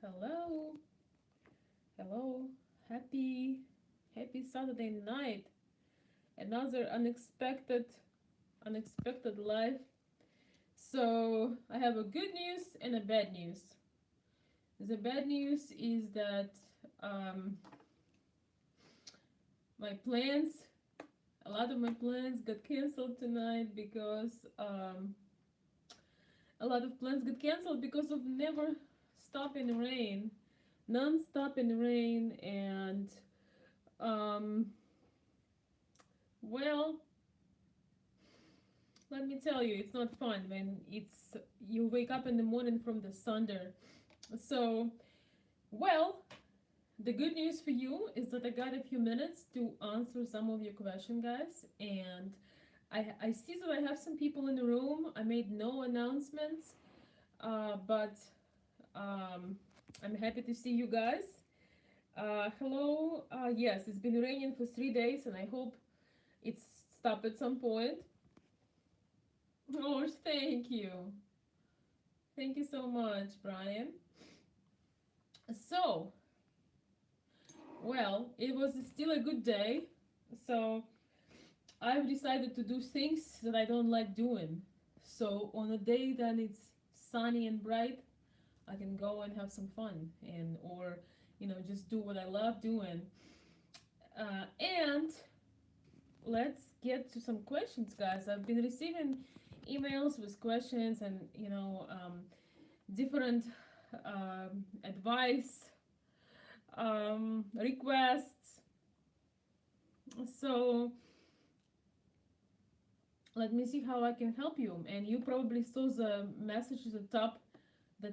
Hello, hello, happy Saturday night. Another unexpected life. So I have a good news and a bad news. The bad news is that um, my plans, a lot of my plans got canceled tonight because a lot of plans got canceled because of never stopping rain, non-stopping rain, and um, well, let me tell you, it's not fun when it's you wake up in the morning from the thunder. So, well, the good news for you is that I got a few minutes to answer some of your questions, guys. And I see that I have some people in the room. I made no announcements, but um, I'm happy to see you guys. Hello. Yes, it's been raining for 3 days, and I hope it's stopped at some point. Oh, thank you. Thank you so much, Brian. So, well, it was still a good day. So, I've decided to do things that I don't like doing. So, on a day that it's sunny and bright, I can go and have some fun and or just do what I love doing. And let's get to some questions, guys. I've been receiving emails with questions and different advice requests. So let me see how I can help you. And you probably saw the message at the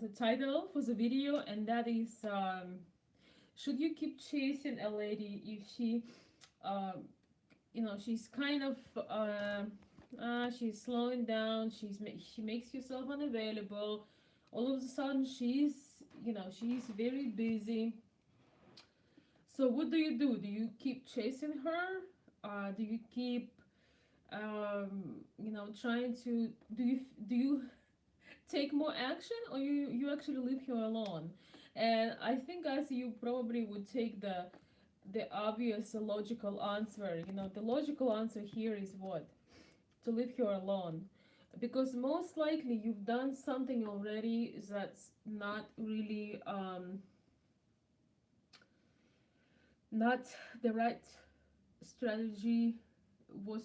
title for the video, and that is should you keep chasing a lady if she, she's kind of she's slowing down, she makes herself unavailable. All of a sudden, she's very busy. So what do you do? Do you keep chasing her? Do you keep trying to do you take more action, or you actually leave her alone? And I think, guys, you probably would take the obvious logical answer. The logical answer here is what? To leave her alone, because most likely you've done something already that's not really not the right strategy was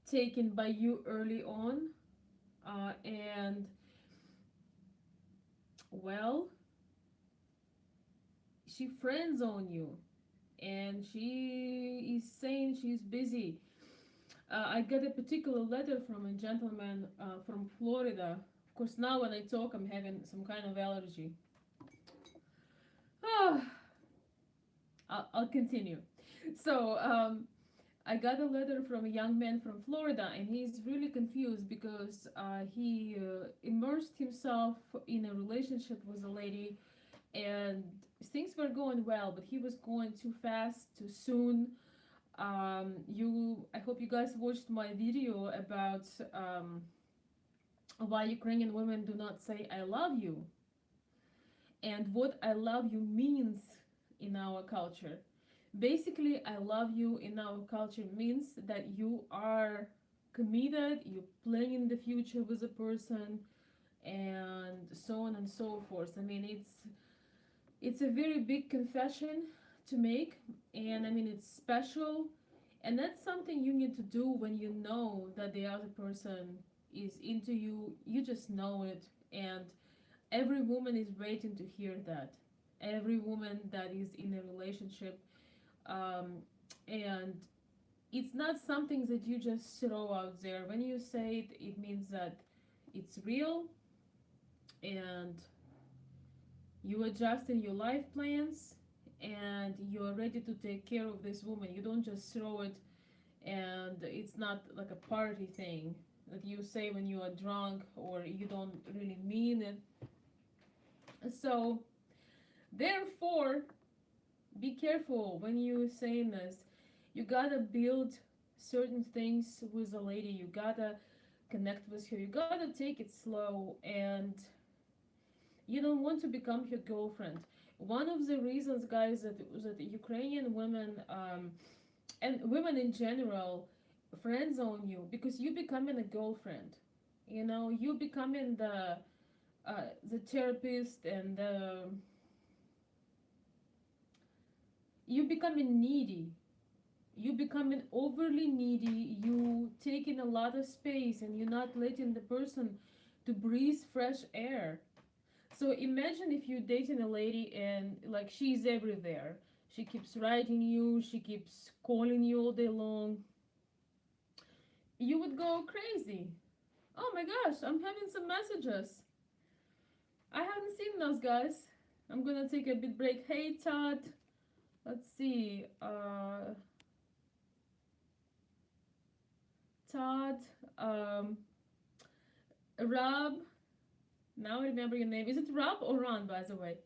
taken by you early on, and well, she friends on you, and she is saying she's busy. I got a particular letter from a gentleman from Florida. Of course, now when I talk, I'm having some kind of allergy. Ah, I'll continue. So, I got a letter from a young man from Florida, and he's really confused because he immersed himself in a relationship with a lady, and things were going well, but he was going too fast, too soon. I hope you guys watched my video about why Ukrainian women do not say "I love you" and what "I love you" means in our culture. Basically, "I love you" in our culture means that you are committed, you're planning the future with a person, and so on and so forth. I mean, it's a very big confession to make, and I mean, it's special, and that's something you need to do when you know that the other person is into you. You just know it, and every woman is waiting to hear that. Every woman that is in a relationship, um, and it's not something that you just throw out there. When you say it, it means that it's real, and you adjust in your life plans, and you're ready to take care of this woman. You don't just throw it, and it's not like a party thing that you say when you are drunk, or you don't really mean it. So therefore, be careful when you saying this. You gotta build certain things with a lady. You gotta connect with her, you gotta take it slow, and you don't want to become her girlfriend. One of the reasons, guys, that Ukrainian women, and women in general, friend zone you because you becoming a girlfriend. You know, you becoming the therapist, and you becoming needy. You becoming overly needy. You taking a lot of space, and you're not letting the person to breathe fresh air. So imagine if you're dating a lady and like she's everywhere. She keeps writing you, she keeps calling you all day long. You would go crazy. Oh my gosh, I'm having some messages. I haven't seen those, guys. I'm gonna take a bit break. Hey Todd, let's see. Todd, um, Rob. Now I remember your name. Is it Rob or Ron, by the way?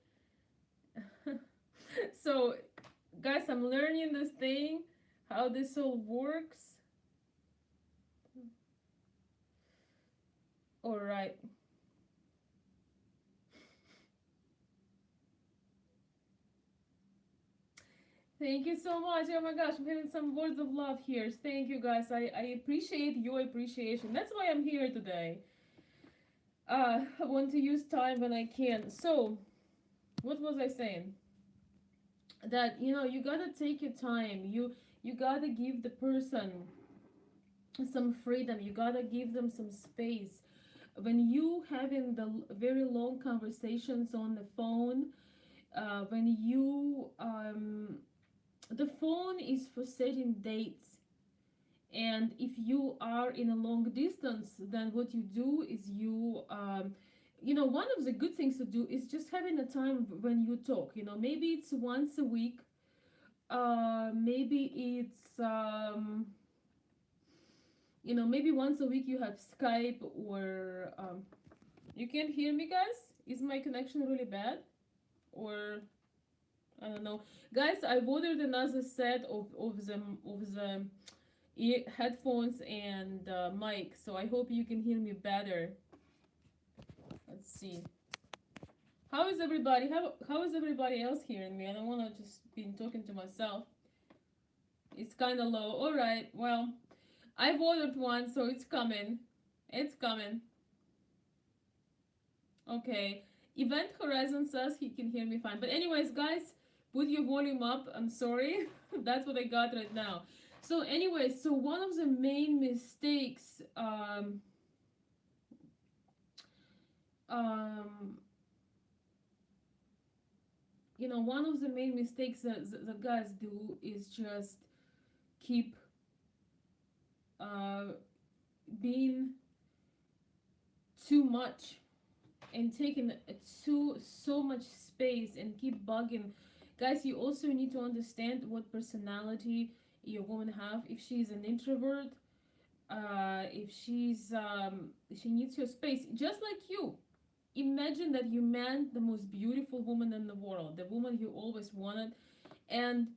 So, guys, I'm learning this thing, how this all works. All right. Thank you so much. Oh my gosh, I'm having some words of love here. Thank you, guys. I appreciate your appreciation. That's why I'm here today. I want to use time when I can. So, what was I saying? That you gotta take your time. You gotta give the person some freedom. You gotta give them some space. When you having the very long conversations on the phone, when you the phone is for setting dates. And if you are in a long distance, then what you do is one of the good things to do is just having a time when you talk. Maybe it's once a week. Maybe it's maybe once a week you have Skype, or you can't hear me, guys. Is my connection really bad, or I don't know, guys? I ordered another set of the headphones and mic, so I hope you can hear me better. Let's see. How is everybody? How is everybody else hearing me? I don't want to just be talking to myself. It's kind of low. All right. Well, I've ordered one, so it's coming. It's coming. Okay. Event Horizon says he can hear me fine. But anyways, guys, put your volume up. I'm sorry. That's what I got right now. So anyways, so one of the main mistakes um one of the main mistakes that guys do is just keep uh being too much, and taking so much space, and keep bugging. Guys, you also need to understand what personality your woman have. If she's an introvert, if she needs your space just like you. Imagine that you met the most beautiful woman in the world, the woman you always wanted, and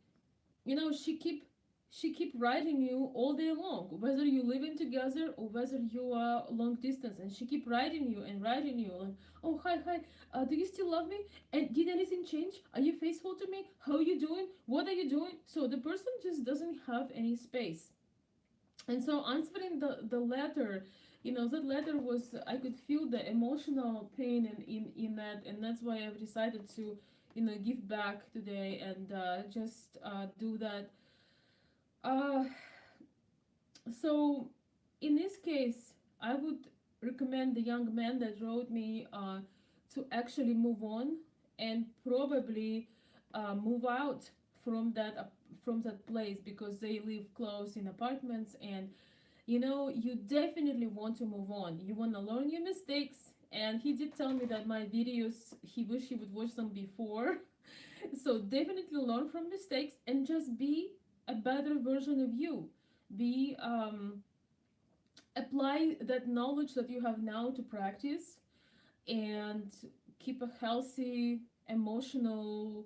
she keep writing you all day long, whether you living together or whether you are long distance, and she keep writing you like, oh, hi, do you still love me, and did anything change, are you faithful to me, how are you doing, what are you doing? So the person just doesn't have any space. And so answering the letter, that letter was, I could feel the emotional pain in that, and that's why I've decided to give back today, and just do that. uh so in this case, I would recommend the young man that wrote me to actually move on, and probably move out from that place, because they live close in apartments, and you definitely want to move on. You want to learn your mistakes, and he did tell me that my videos, he wish he would watch them before. So definitely learn from mistakes, and just be a better version of you. Be Apply that knowledge that you have now to practice, and keep a healthy emotional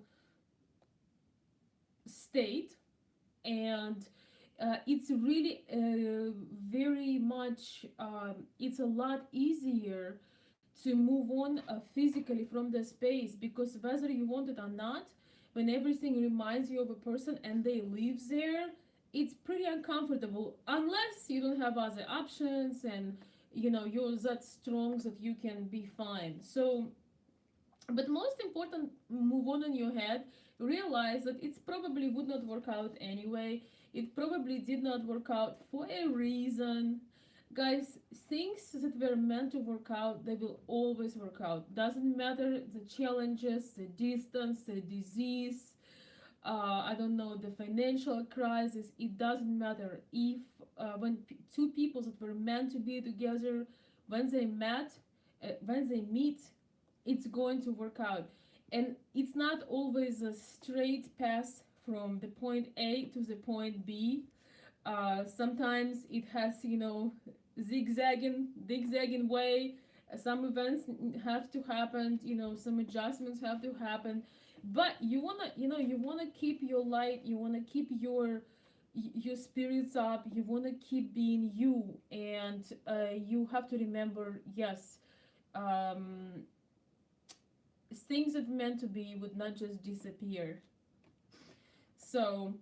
state. And It's really very much, it's a lot easier to move on physically from the space, because whether you want it or not, when everything reminds you of a person and they live there, it's pretty uncomfortable unless you don't have other options, and you're that strong that you can be fine. So, but most important, move on in your head, realize that it's probably would not work out anyway. It probably did not work out for a reason. Guys, things that were meant to work out, they will always work out. Doesn't matter the challenges, the distance, the disease, I don't know, the financial crisis. It doesn't matter if when two people that were meant to be together, when they met, when they meet, it's going to work out. And it's not always a straight path from the point A to the point B. Sometimes it has, zigzagging way. Some events have to happen, some adjustments have to happen. But you wanna keep your light, you wanna keep your spirits up, you wanna keep being you. And you have to remember, yes, um, things that meant to be would not just disappear. So,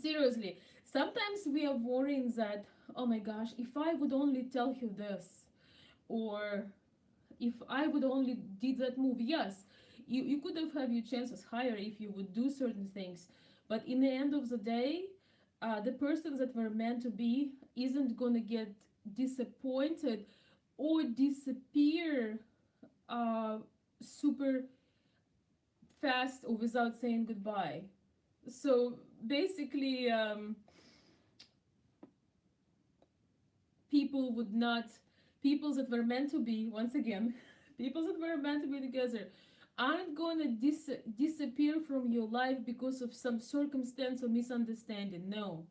seriously, sometimes we are worrying that, oh my gosh, if I would only tell you this, or if I would only did that move. Yes, you could have had your chances higher if you would do certain things. But in the end of the day, the person that were meant to be isn't gonna get disappointed or disappear uh, super fast or without saying goodbye. So basically, people would not, people that were meant to be, once again, people that were meant to be together aren't gonna disappear from your life because of some circumstance or misunderstanding. No,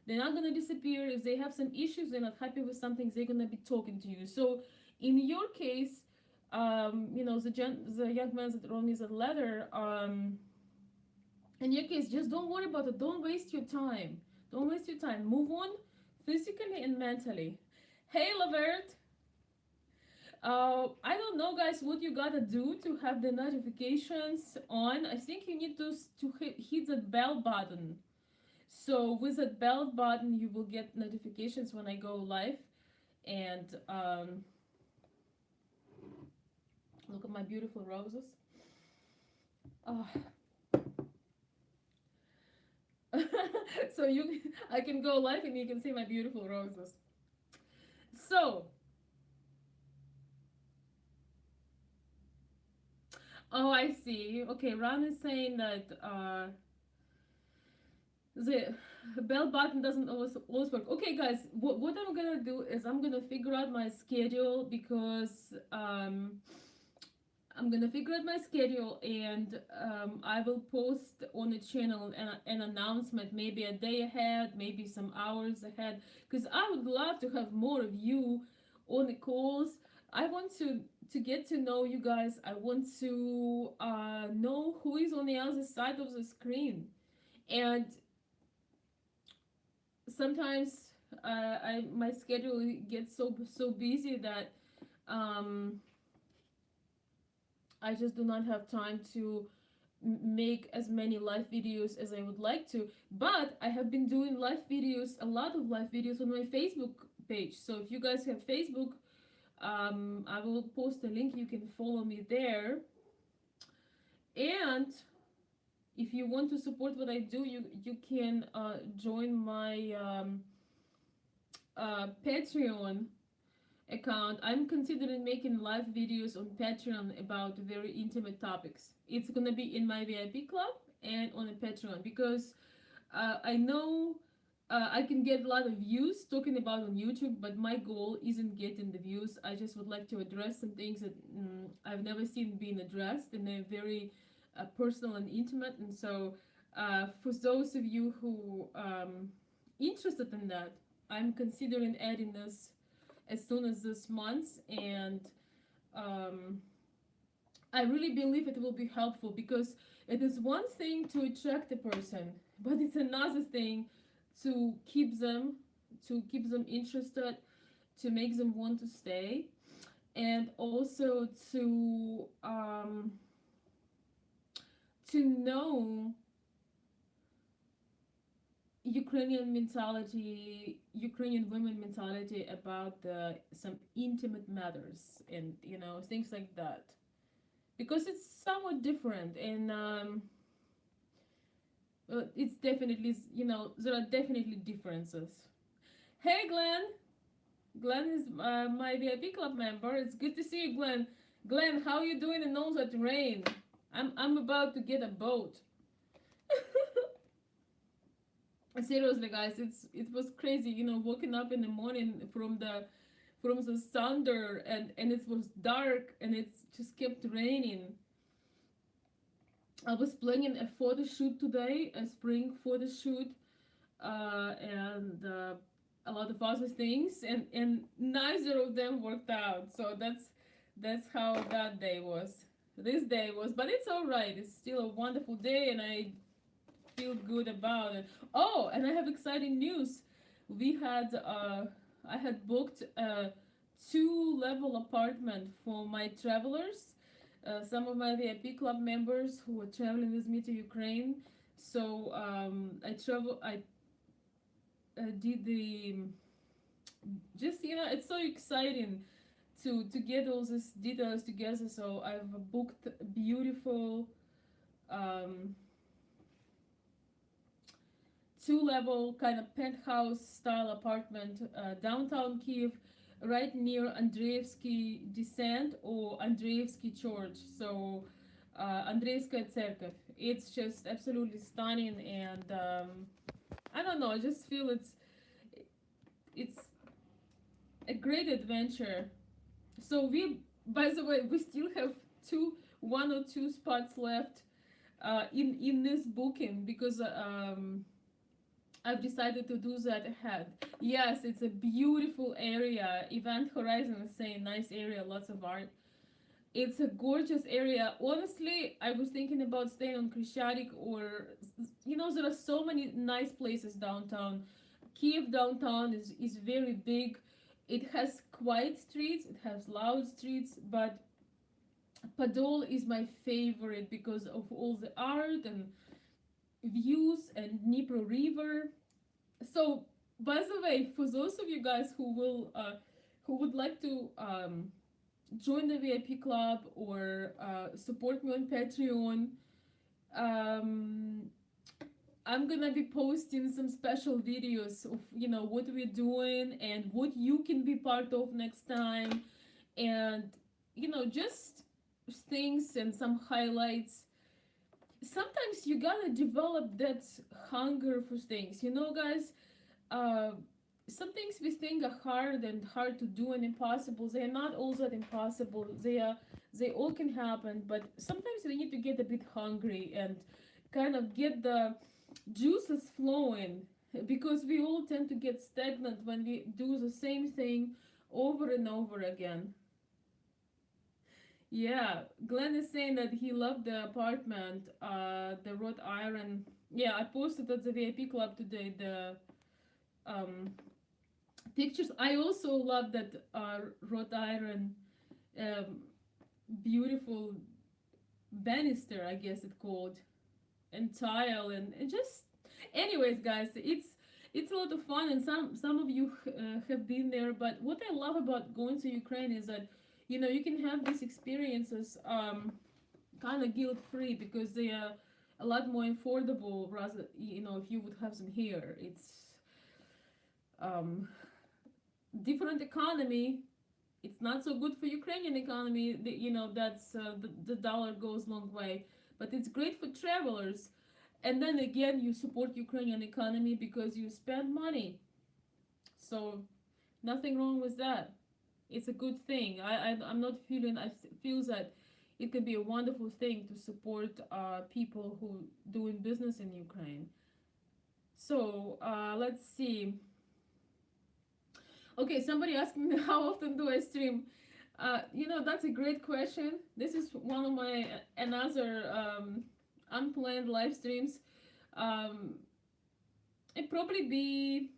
they're not gonna disappear. If they have some issues, they're not happy with something, they're gonna be talking to you. So in your case, the young man that wrote me that letter, in your case, just don't worry about it. Don't waste your time. Don't waste your time. Move on physically and mentally. Hey, Lavert. I don't know, guys, what you gotta do to have the notifications on. I think you need to hit that bell button. So with that bell button, you will get notifications when I go live. And look at my beautiful roses. Oh. So I can go live and you can see my beautiful roses. So, oh, I see. Okay, Ron is saying that the bell button doesn't always work. Okay, guys, what I'm gonna do is I'm gonna figure out my schedule, because I'm gonna figure out my schedule, and I will post on the channel an announcement, maybe a day ahead, maybe some hours ahead, because I would love to have more of you on the calls. I want to get to know you guys. I want to know who is on the other side of the screen. And sometimes I my schedule gets so busy that um, I just do not have time to make as many live videos as I would like to. But I have been doing live videos, a lot of live videos on my Facebook page. So if you guys have Facebook, I will post a link. You can follow me there. And if you want to support what I do, you can join my Patreon account. I'm considering making live videos on Patreon about very intimate topics. It's gonna be in my VIP club and on a Patreon, because I know I can get a lot of views talking about on YouTube, but my goal isn't getting the views. I just would like to address some things that I've never seen being addressed, and they're very personal and intimate. And so, for those of you who interested in that, I'm considering adding this as soon as this month. And um, I really believe it will be helpful, because it is one thing to attract a person, but it's another thing to keep them interested, to make them want to stay, and also to know Ukrainian mentality, Ukrainian women mentality about the some intimate matters, and things like that, because it's somewhat different. And it's definitely, there are definitely differences. Hey, Glenn is my VIP club member. It's good to see you, Glenn. Glenn, how you doing in all that rain? I'm about to get a boat. Seriously, guys, it was crazy. Waking up in the morning from the thunder, and it was dark, and it just kept raining. I was planning a photo shoot today, a spring photo shoot, and a lot of other things, and neither of them worked out. So that's how that day was. This day was, but it's all right. It's still a wonderful day, and I feel good about it. Oh, and I have exciting news. We had I had booked a two-level apartment for my travelers, some of my VIP club members who were traveling with me to Ukraine. So I did the just it's so exciting to get all these details together. So I've booked a beautiful um, two-level kind of penthouse style apartment, downtown Kiev, right near Andreevsky Descent or Andreevsky Church. So Andreevskaya Tserkev. It's just absolutely stunning, and I don't know. I just feel it's a great adventure. So by the way, we still have one or two spots left in this booking, because I've decided to do that ahead. Yes, it's a beautiful area. Event Horizon is saying nice area, lots of art. It's a gorgeous area. Honestly, I was thinking about staying on Krisharik, or there are so many nice places downtown. Kiev downtown is very big. It has quiet streets, it has loud streets, but Podol is my favorite because of all the art and views and Dnipro River. So, by the way, for those of you guys who would like to join the VIP club, or support me on Patreon, um, I'm gonna be posting some special videos of what we're doing and what you can be part of next time, and just things and some highlights. Sometimes you gotta develop that hunger for things, guys. uh, some things we think are hard to do and impossible. They are not all that impossible. They all can happen, but sometimes we need to get a bit hungry and kind of get the juices flowing, because we all tend to get stagnant when we do the same thing over and over again. Yeah, Glenn is saying that he loved the apartment, the wrought iron. Yeah, I posted at the VIP club today the um, pictures. I also love that wrought iron, um, beautiful banister, I guess it's called, and tile, and just. Anyways, guys, it's a lot of fun, and some of you have been there. But what I love about going to Ukraine is that you can have these experiences kind of guilt free, because they are a lot more affordable, rather if you would have them here. It's um, different economy. It's not so good for Ukrainian economy. That's the dollar goes long way, but it's great for travelers. And then again, you support Ukrainian economy because you spend money. So nothing wrong with that. It's a good thing. I'm not feeling. I feel that it can be a wonderful thing to support people who doing business in Ukraine. So let's see. Okay, somebody asked me how often do I stream. That's a great question. This is one of my another unplanned live streams. Um, it probably be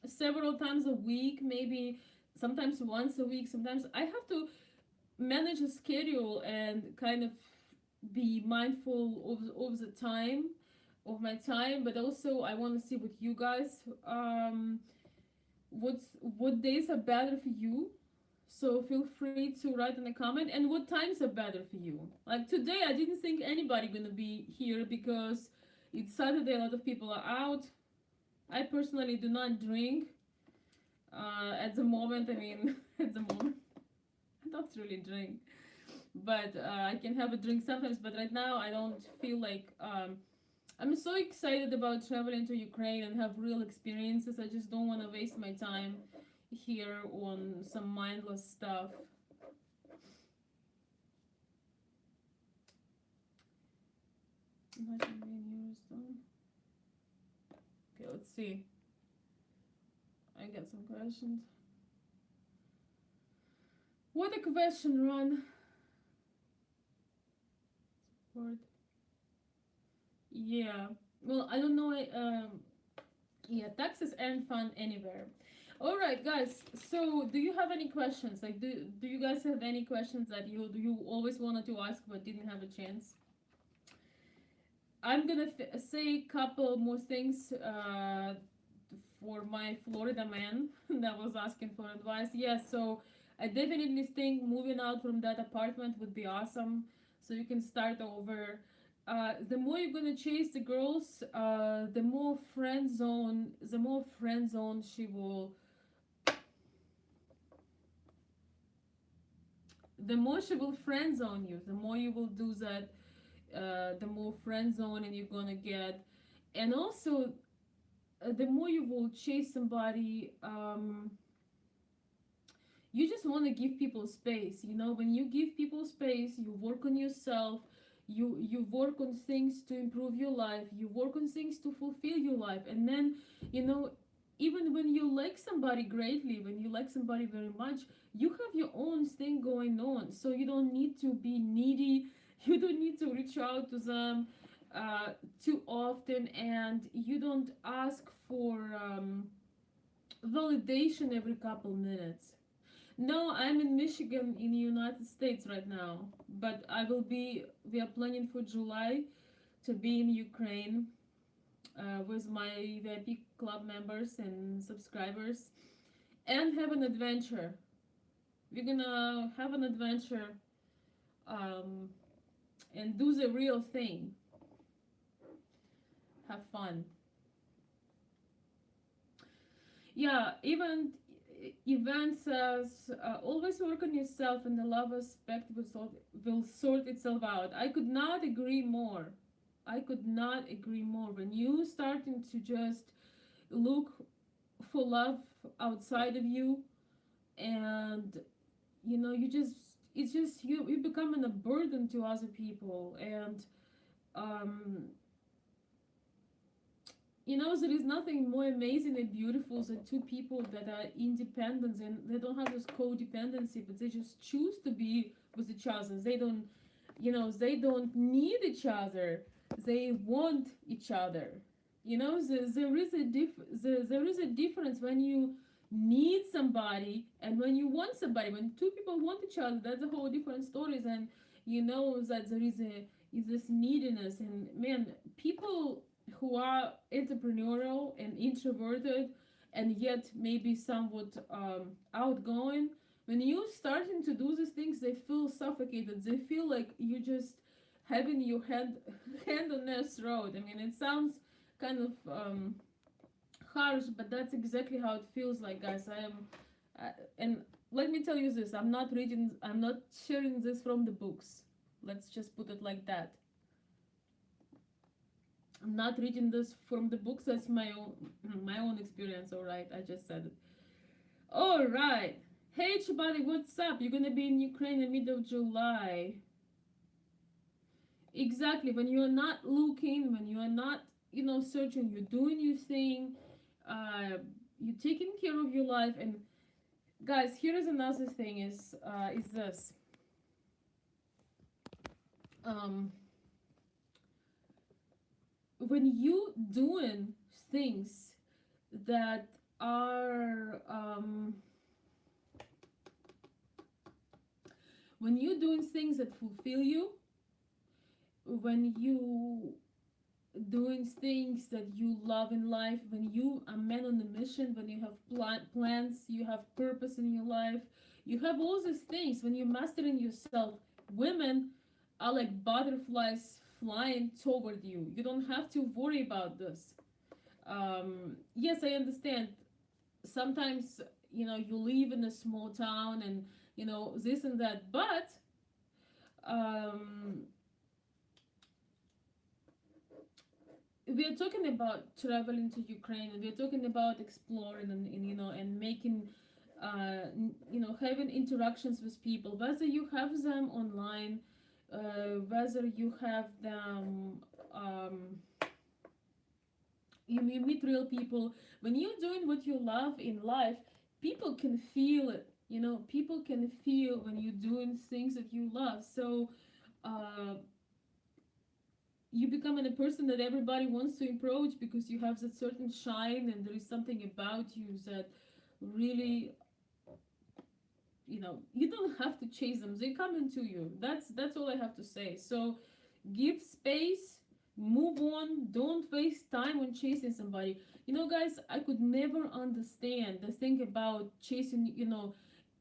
several times a week, maybe sometimes once a week. Sometimes I have to manage a schedule and kind of be mindful of the time of my time, but also I want to see what you guys what days are better for you. So feel free to write in a comment, and what times are better for you. Like today I didn't think anybody gonna be here because it's Saturday, a lot of people are out. I personally do not drink at the moment. I mean, at the moment I don't really drink, but I can have a drink sometimes. But right now, I don't feel like. I'm so excited about traveling to Ukraine and have real experiences. I just don't want to waste my time here on some mindless stuff. Imagine being used on. Okay, let's see. I got some questions. What a question, Ron. Word. Yeah. Well, I don't know. Yeah, taxes aren't fun anywhere. All right, guys. So, do you have any questions? Like, do you guys have any questions that you always wanted to ask but didn't have a chance? I'm gonna say a couple more things for my Florida man that was asking for advice. Yeah, so I definitely think moving out from that apartment would be awesome. So you can start over. The more you're gonna chase the girls, the more friend zone she will, the more she will friend zone you. The more you will do that, the more friend zone and you're gonna get, and also the more you will chase somebody, you just want to give people space. You know, when you give people space, you work on yourself, you work on things to improve your life, you work on things to fulfill your life, and then, you know, even when you like somebody greatly, when you like somebody very much, you have your own thing going on, so you don't need to be needy. You don't need to reach out to them too often, and you don't ask for validation every couple minutes. No, I'm in Michigan in the United States right now, but we are planning for July to be in Ukraine with my VIP club members and subscribers and have an adventure. We're gonna have an adventure um, and do the real thing. Have fun. Yeah, event says always work on yourself and the love aspect will sort itself out. I could not agree more. I could not agree more. When you starting to just look for love outside of you, and you know, you just it's just you becoming a burden to other people, and um you know, there is nothing more amazing and beautiful than two people that are independent and they don't have this codependency, but they just choose to be with each other. They don't, you know, they don't need each other. They want each other. You know, there is a difference when you need somebody and when you want somebody. When two people want each other, that's a whole different stories. And you know that there is this neediness, and man, people who are entrepreneurial and introverted and yet maybe somewhat outgoing, when you starting to do these things, they feel suffocated. They feel like you just having your hand on their throat. I mean, it sounds kind of harsh, but that's exactly how it feels like, guys. And let me tell you this: I'm not sharing this from the books. Let's just put it like that. I'm not reading this from the books. That's my own experience. All right, I just said it. All right. Hey, Chibali, what's up? You're gonna be in Ukraine in mid of July. Exactly. When you are not looking, when you are not, you know, searching, you're doing your thing. You're taking care of your life. And guys, here is another thing: is this. Um, when you doing things that are when you're doing things that fulfill you, when you doing things that you love in life, when you are man on a mission, when you have plans, you have purpose in your life, you have all these things, when you're mastering yourself, women are like butterflies flying toward you. You don't have to worry about this. Yes, I understand. Sometimes, you live in a small town and, this and that, but um, we are talking about traveling to Ukraine, and we are talking about exploring and and making having interactions with people, whether you have them online, whether you have them you meet real people. When you're doing what you love in life, people can feel it. People can feel when you're doing things that you love. So uh, you become a person that everybody wants to approach because you have that certain shine, and there is something about you that really, you don't have to chase them, they come into you. That's all I have to say. So give space, move on, don't waste time on chasing somebody. Guys, I could never understand the thing about chasing.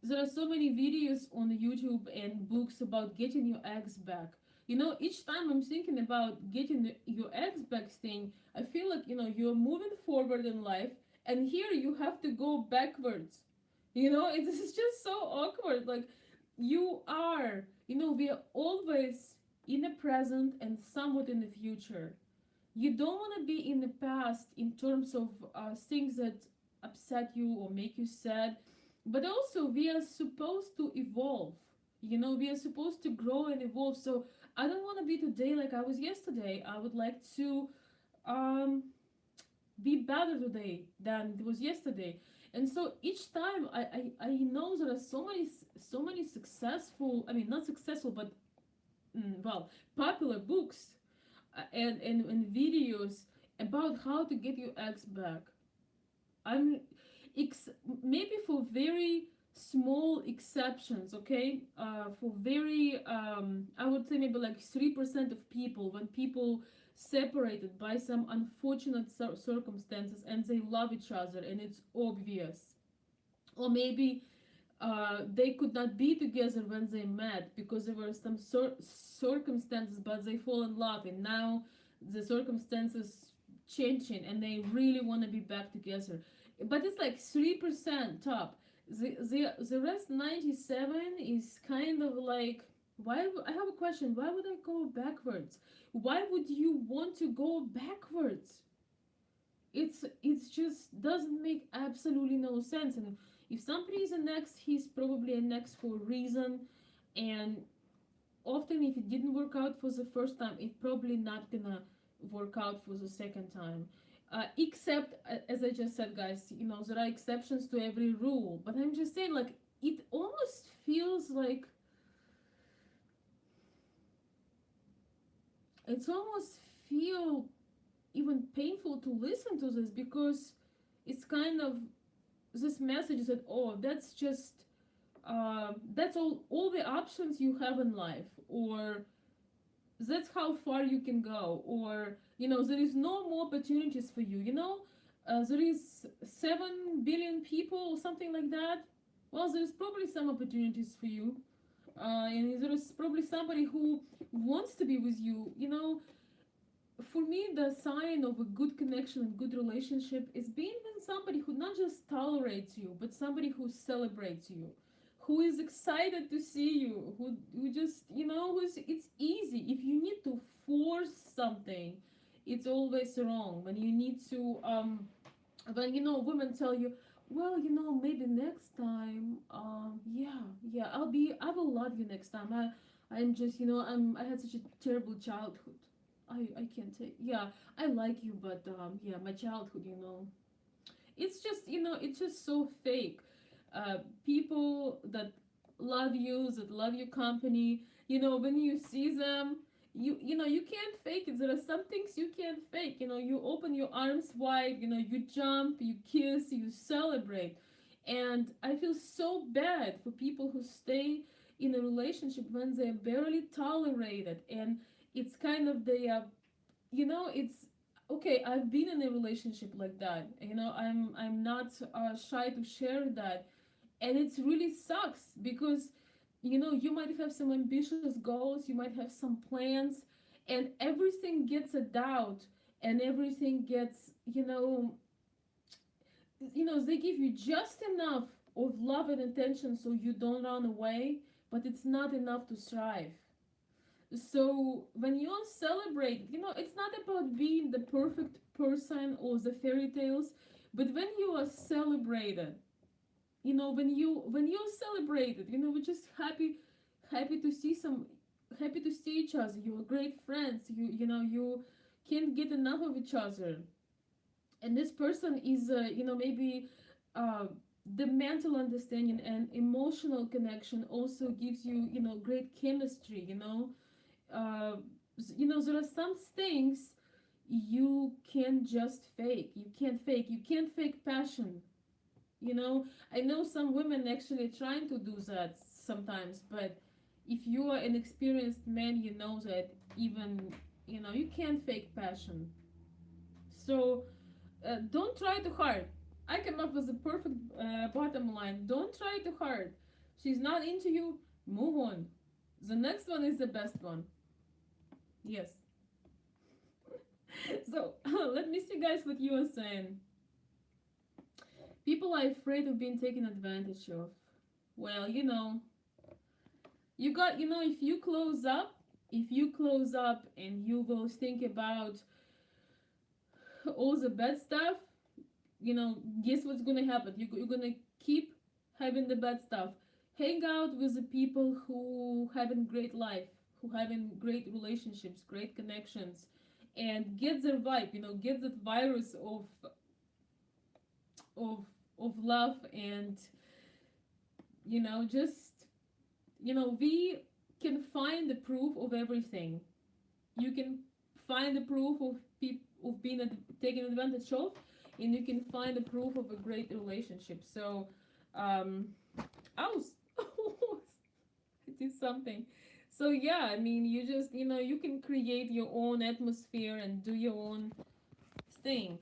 There are so many videos on YouTube and books about getting your ex back. Each time I'm thinking about getting your ex back thing, I feel like, you're moving forward in life, and here you have to go backwards. It's just so awkward. Like, we are always in the present and somewhat in the future. You don't want to be in the past in terms of things that upset you or make you sad, but also we are supposed to evolve. We are supposed to grow and evolve. So I don't want to be today like I was yesterday. I would like to um, be better today than it was yesterday. And so each time I know there are so many successful, I mean, not successful, but well, popular books and videos about how to get your ex back. I'm ex- Maybe for very small exceptions, okay, for very I would say maybe like 3% of people, when people separated by some unfortunate circumstances and they love each other and it's obvious, or maybe they could not be together when they met because there were some circumstances, but they fall in love, and now the circumstances changing and they really want to be back together. But it's like 3% top. The rest 97 is kind of like, I have a question. Why would I go backwards? Why would you want to go backwards? It's just doesn't make absolutely no sense. And if somebody is an ex, he's probably an ex for a reason. And often if it didn't work out for the first time, it probably not gonna work out for the second time. Except, as I just said, guys, there are exceptions to every rule, but I'm just saying, like, it almost feels like it's almost feel even painful to listen to this, because it's kind of this message that, oh, that's just that's all the options you have in life, or that's how far you can go, or there is no more opportunities for you. There is 7 billion people or something like that. Well, there's probably some opportunities for you, and there is probably somebody who wants to be with you. For me, the sign of a good connection and good relationship is being with somebody who not just tolerates you, but somebody who celebrates you, who is excited to see you, who just, who's, it's easy. If you need to force something, it's always wrong. When you need to, when, women tell you, well, maybe next time, yeah, I will love you next time. I'm just, I had such a terrible childhood. I can't take. Yeah, I like you, but yeah, my childhood, it's just so fake. People that love you, that love your company, when you see them, you can't fake it. There are some things you can't fake. You open your arms wide, you jump, you kiss, you celebrate. And I feel so bad for people who stay in a relationship when they're barely tolerated, and it's kind of it's okay. I've been in a relationship like that. I'm not shy to share that, and it really sucks because you might have some ambitious goals, you might have some plans, and everything gets a doubt, and everything gets they give you just enough of love and attention so you don't run away, but it's not enough to thrive. So when you celebrate, it's not about being the perfect person or the fairy tales, but when you are celebrated, when you're celebrated, we're just happy to see some happy to see each other. You are great friends. You can't get enough of each other. And this person is maybe uh, the mental understanding and emotional connection also gives you great chemistry. uh, there are some things you can just fake. You can't fake passion. I know some women actually trying to do that sometimes, but if you are an experienced man, you know that even you can't fake passion. So don't try too hard. I came up with the perfect bottom line. Don't try too hard. She's not into you. Move on. The next one is the best one. Yes. So let me see, guys, what you are saying. People are afraid of being taken advantage of. Well, you got, if you close up and you will think about all the bad stuff, guess what's gonna happen? You're gonna keep having the bad stuff. Hang out with the people who having great life, who having great relationships, great connections, and get their vibe. Get that virus of of love, and just we can find the proof of everything. You can find the proof of being taken advantage of, and you can find the proof of a great relationship. So um I was I did something. So yeah, I mean, you just you can create your own atmosphere and do your own thing.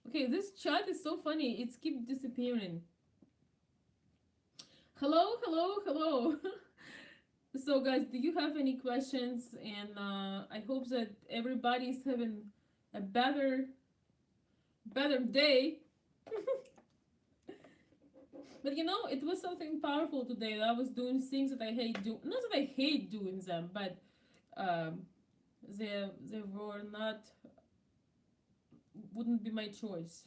Okay, this chat is so funny, it's keep disappearing. Hello, hello, hello. So guys, do you have any questions? And I hope that everybody's having a better day. But it was something powerful today. I was doing things that I hate do. Not that I hate doing them, but um, they were not, wouldn't be my choice.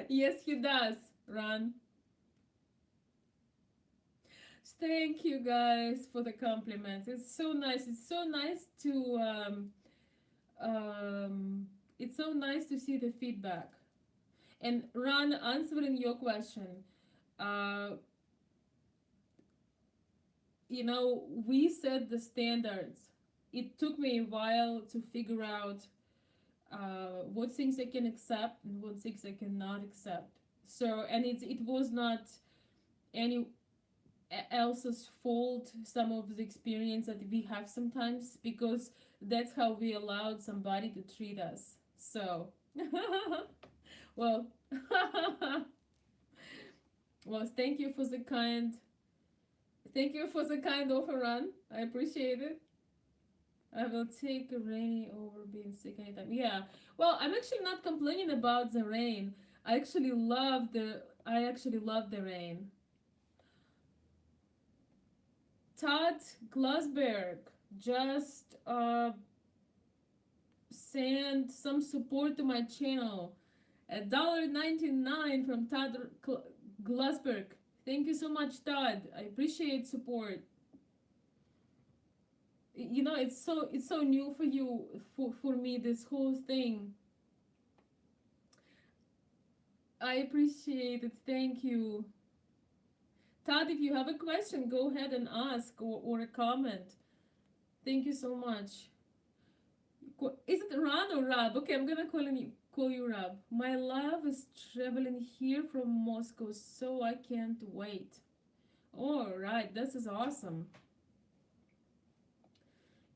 Yes, he does. Run. Thank you guys for the compliments. It's so nice. It's so nice to um, it's so nice to see the feedback. And Ron, answering your question, uh, we set the standards. It took me a while to figure out what things I can accept and what things I cannot accept. So, and it was not any else's fault, some of the experience that we have sometimes, because that's how we allowed somebody to treat us. So, well, well, thank you for the kind offer, Run. I appreciate it. I will take a rainy over being sick anytime. Yeah. Well, I'm actually not complaining about the rain. I actually love the rain. Todd Glasberg just sent some support to my channel. $1.99 from Todd Glasberg. Thank you so much, Todd. I appreciate support. It's so new for you, for me, this whole thing. I appreciate it. Thank you. Todd, if you have a question, go ahead and ask, or a comment. Thank you so much. Is it Ran or Rab? Okay, I'm gonna call you Rab. My love is traveling here from Moscow, so I can't wait. All right, this is awesome.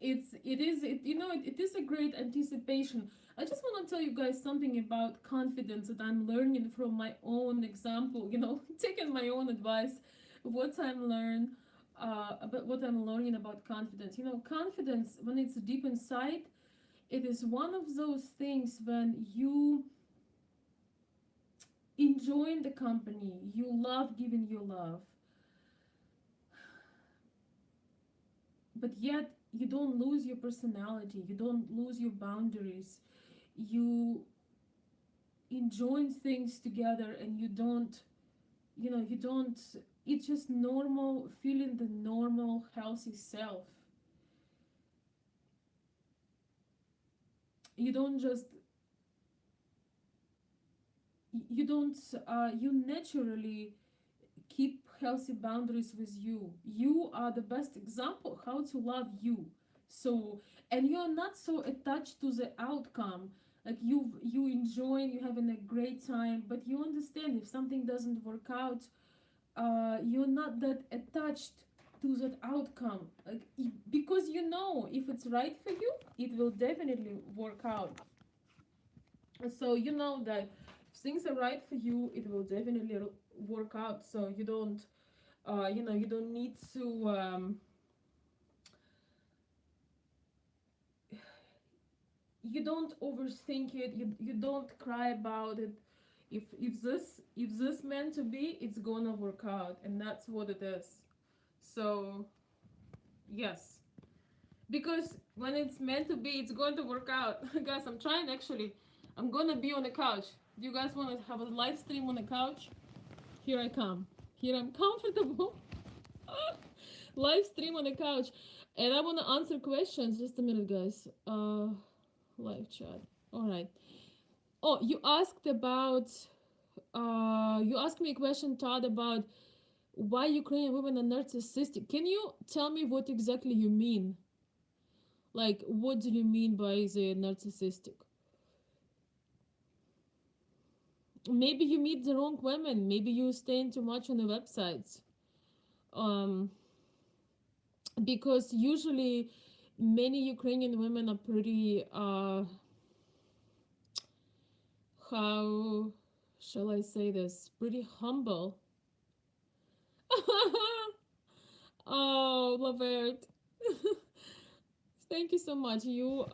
It is a great anticipation. I just want to tell you guys something about confidence that I'm learning from my own example. Taking my own advice, what I'm learn about what I'm learning about confidence. Confidence, when it's deep inside, it is one of those things when you enjoy the company, you love giving your love, but yet you don't lose your personality, you don't lose your boundaries, you enjoy things together, and you don't, it's just normal, feeling the normal healthy self. You don't just you don't you naturally keep healthy boundaries with you. You are the best example how to love you. So, and you're not so attached to the outcome. Like you enjoying, you having a great time, but you understand if something doesn't work out, you're not that attached to that outcome. Like, because if it's right for you, it will definitely work out. So you know that if things are right for you, it will definitely work out. So you don't need to you don't overthink it, you don't cry about it. If this meant to be, it's gonna work out, and that's what it is. So yes, because when it's meant to be, it's going to work out. Guys, I'm trying, actually. I'm gonna be on the couch. Do you guys want to have a live stream on the couch? Here I come. Here I'm comfortable. Live stream on the couch. And I want to answer questions. Just a minute, guys. Live chat. All right. Oh, you asked me a question, Todd, about why Ukrainian women are narcissistic. Can you tell me what exactly you mean? Like, what do you mean by the narcissistic? Maybe you meet the wrong women. Maybe you staying too much on the websites. Um, because usually many Ukrainian women are pretty how shall I say this? Pretty humble. Oh, Lavert. Thank you so much. You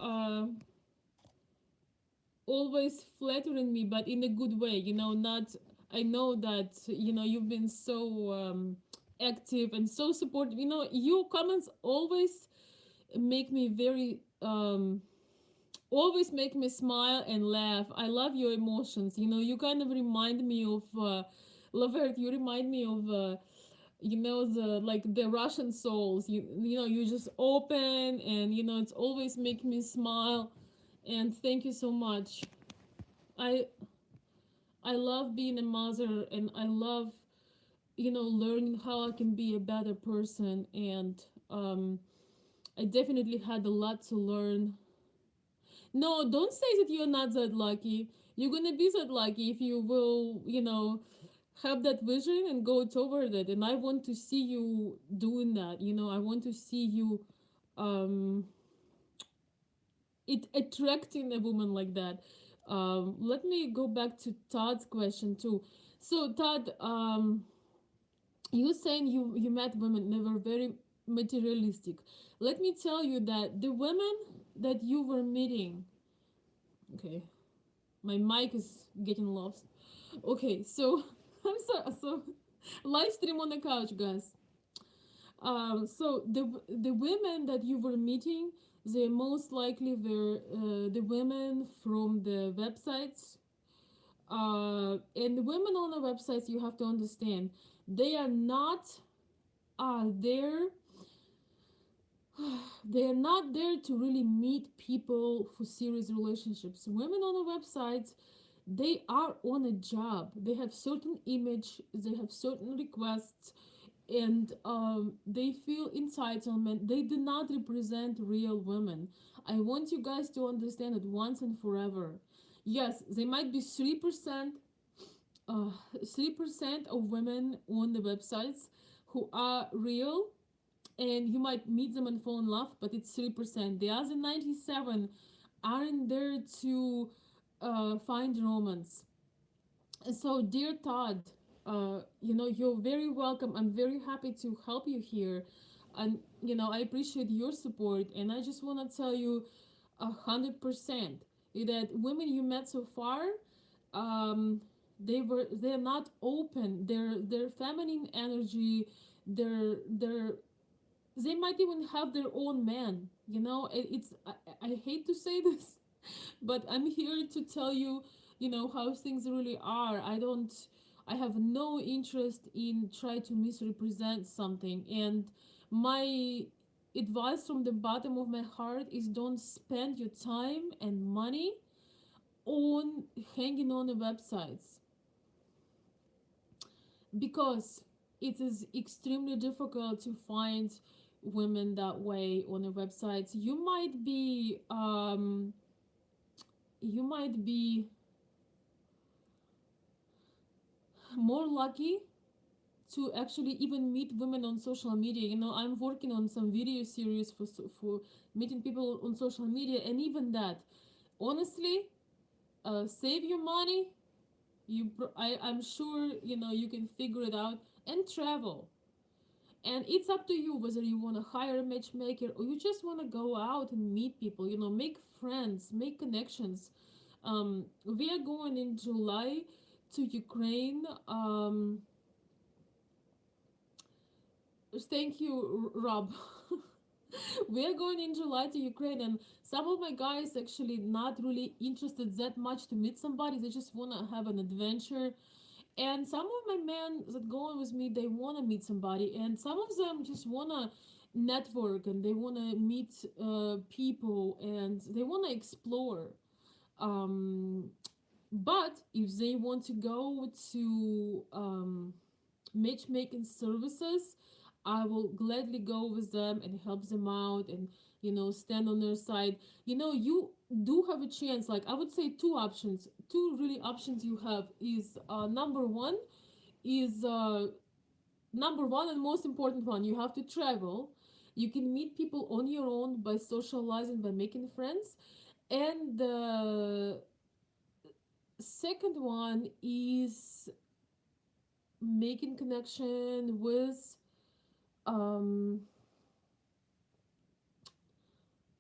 always flattering me, but in a good way. Not. I know that you've been so active and so supportive. Your comments make me very always make me smile and laugh. I love your emotions. You kind of remind me of Lavert. You remind me of the like the Russian souls. You just open, and it's always make me smile. And thank you so much. I I love being a mother, and I love learning how I can be a better person. And I definitely had a lot to learn. No, don't say that you're not that lucky. You're gonna be that lucky if you will, have that vision and go toward it. And I want to see you doing that. I want to see you um it attracting a woman like that. Let me go back to Todd's question too. So Todd, you saying you met women, they were very materialistic. Let me tell you that the women that you were meeting, okay, my mic is getting lost. Okay, so I'm sorry. So live stream on the couch, guys. So the women that you were meeting, they most likely were the women from the websites. And the women on the websites, you have to understand, they are not there. They are not there to really meet people for serious relationships. Women on the websites, they are on a job. They have certain image, they have certain requests, and they feel entitlement. They do not represent real women. I want you guys to understand it once and forever. Yes, they might be 3%, uh, 3% of women on the websites who are real, and you might meet them and fall in love, but it's 3%. The other 97 aren't there to find romance. So, dear Todd, you're very welcome. I'm very happy to help you here. And, I appreciate your support. And I just want to tell you 100% that women you met so far, um, they're not open. Their feminine energy, their they might even have their own man. I hate to say this, but I'm here to tell you, how things really are. I have no interest in try to misrepresent something. And my advice from the bottom of my heart is don't spend your time and money on hanging on the websites, because it is extremely difficult to find women that way on the websites. You might be more lucky to actually even meet women on social media. I'm working on some video series for meeting people on social media, and even that, honestly, save your money. I'm sure you can figure it out and travel. And it's up to you whether you want to hire a matchmaker or you just want to go out and meet people. Make friends, make connections. We are going in July to Ukraine. Thank you, Rob. We are going in July to Ukraine, and some of my guys actually not really interested that much to meet somebody. They just want to have an adventure. And some of my men that go on with me, they want to meet somebody, and some of them just want to network, and they want to meet people, and they want to explore. Um, but if they want to go to matchmaking services, I will gladly go with them and help them out, and stand on their side. You do have a chance. Like, I would say two options, two really options you have is number one and most important one, you have to travel. You can meet people on your own by socializing, by making friends. And the second one is making connection with um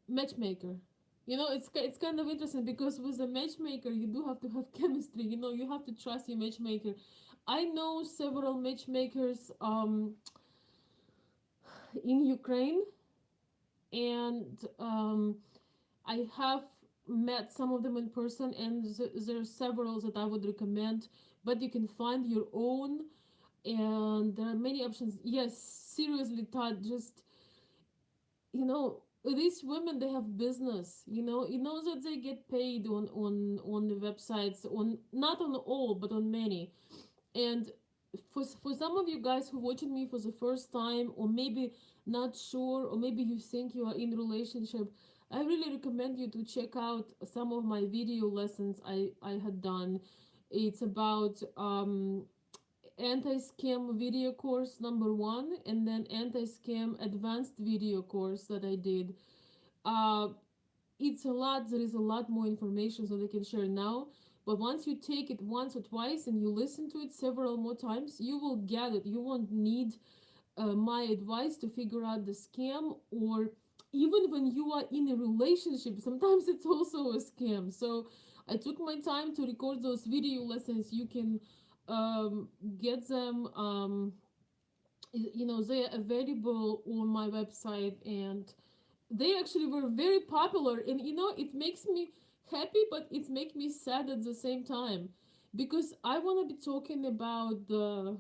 matchmaker. It's kind of interesting because with a matchmaker you do have to have chemistry. You have to trust your matchmaker. I know several matchmakers in Ukraine, and I have met some of them in person, and there are several that I would recommend. But you can find your own, and there are many options. Yes, seriously, Todd, just these women, they have business. That they get paid on the websites, on not on all but on many. And for some of you guys who watching me for the first time, or maybe not sure, or maybe you think you are in a relationship, I really recommend you to check out some of my video lessons I had done. It's about anti-scam video course number one, and then anti-scam advanced video course that I did. uh it's a lot. There is a lot more information that I can share now, but once you take it once or twice and you listen to it several more times, you will get it. You won't need my advice to figure out the scam. Or even when you are in a relationship, sometimes it's also a scam. So I took my time to record those video lessons. You can get them. They are available on my website, and they actually were very popular. And it makes me happy, but it makes me sad at the same time, because I want to be talking about the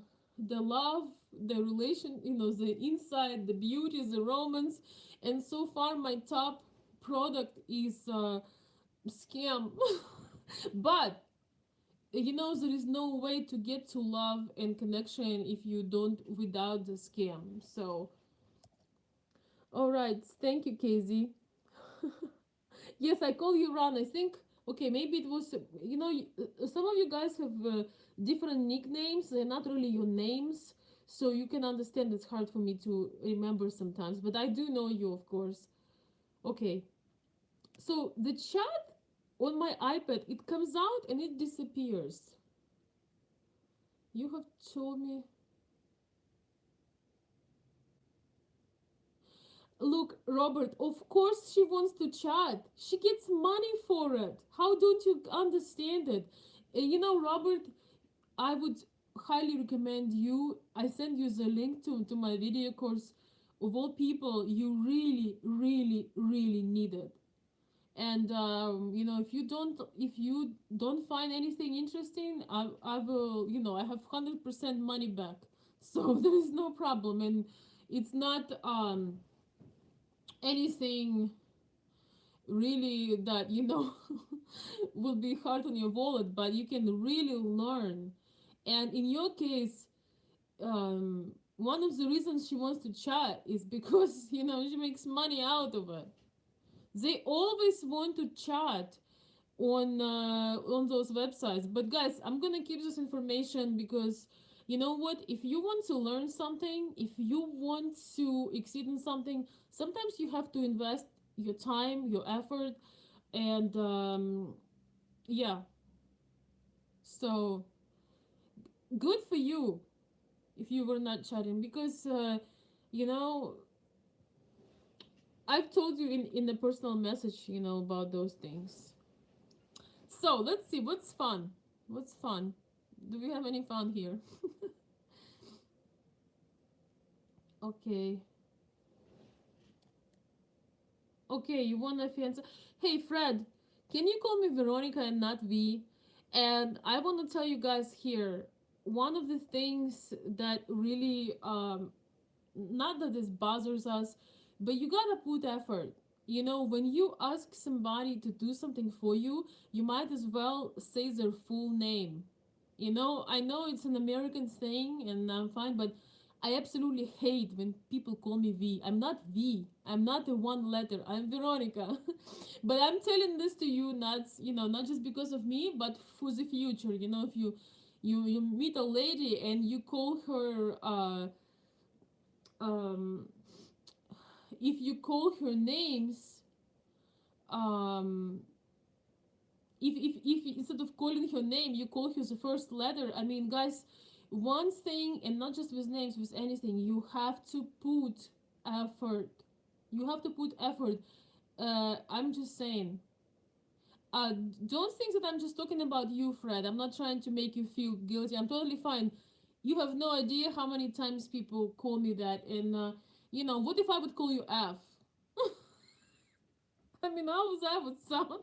love, the relation, the inside, the beauty, the romance. And so far my top product is scam. But there is no way to get to love and connection if you don't without the scam. So, all right, thank you, Casey. Yes, I call you Ron. I think, okay, maybe it was, some of you guys have different nicknames. They're not really your names. So you can understand it's hard for me to remember sometimes. But I do know you, of course. Okay, so the chat on my iPad, it comes out and it disappears. You have told me. Look, Robert, of course she wants to chat. She gets money for it. How don't you understand it? Robert, I would highly recommend you. I send you the link to my video course. Of all people, you really, really, really need it. And if you don't find anything interesting, I will, I have 100% money back. So there is no problem, and it's not anything really that will be hard on your wallet, but you can really learn. And in your case, one of the reasons she wants to chat is because she makes money out of it. They always want to chat on those websites. But guys, I'm gonna keep this information because you know what? If you want to learn something, if you want to exceed in something, sometimes you have to invest your time, your effort, and yeah. So good for you if you were not chatting because you know I've told you in a personal message, about those things. So let's see what's fun. What's fun? Do we have any fun here? Okay. Okay, you want a fiance? Hey, Fred, can you call me Veronica and not V? And I want to tell you guys here one of the things that really, not that this bothers us, but you gotta put effort. When you ask somebody to do something for you might as well say their full name. I know it's an American thing and I'm fine, but I absolutely hate when people call me V. I'm not V. I'm not a one letter. I'm Veronica. But I'm telling this to you not just because of me, but for the future. If you meet a lady and you call her um if you call her names, um if instead of calling her name you call her the first letter, I mean, guys, one thing, and not just with names, with anything, you have to put effort. You have to put effort. I'm just saying. uh don't think that I'm just talking about you, Fred. I'm not trying to make you feel guilty. I'm totally fine. You have no idea how many times people call me that. And what if I would call you F? I mean, how was that would sound?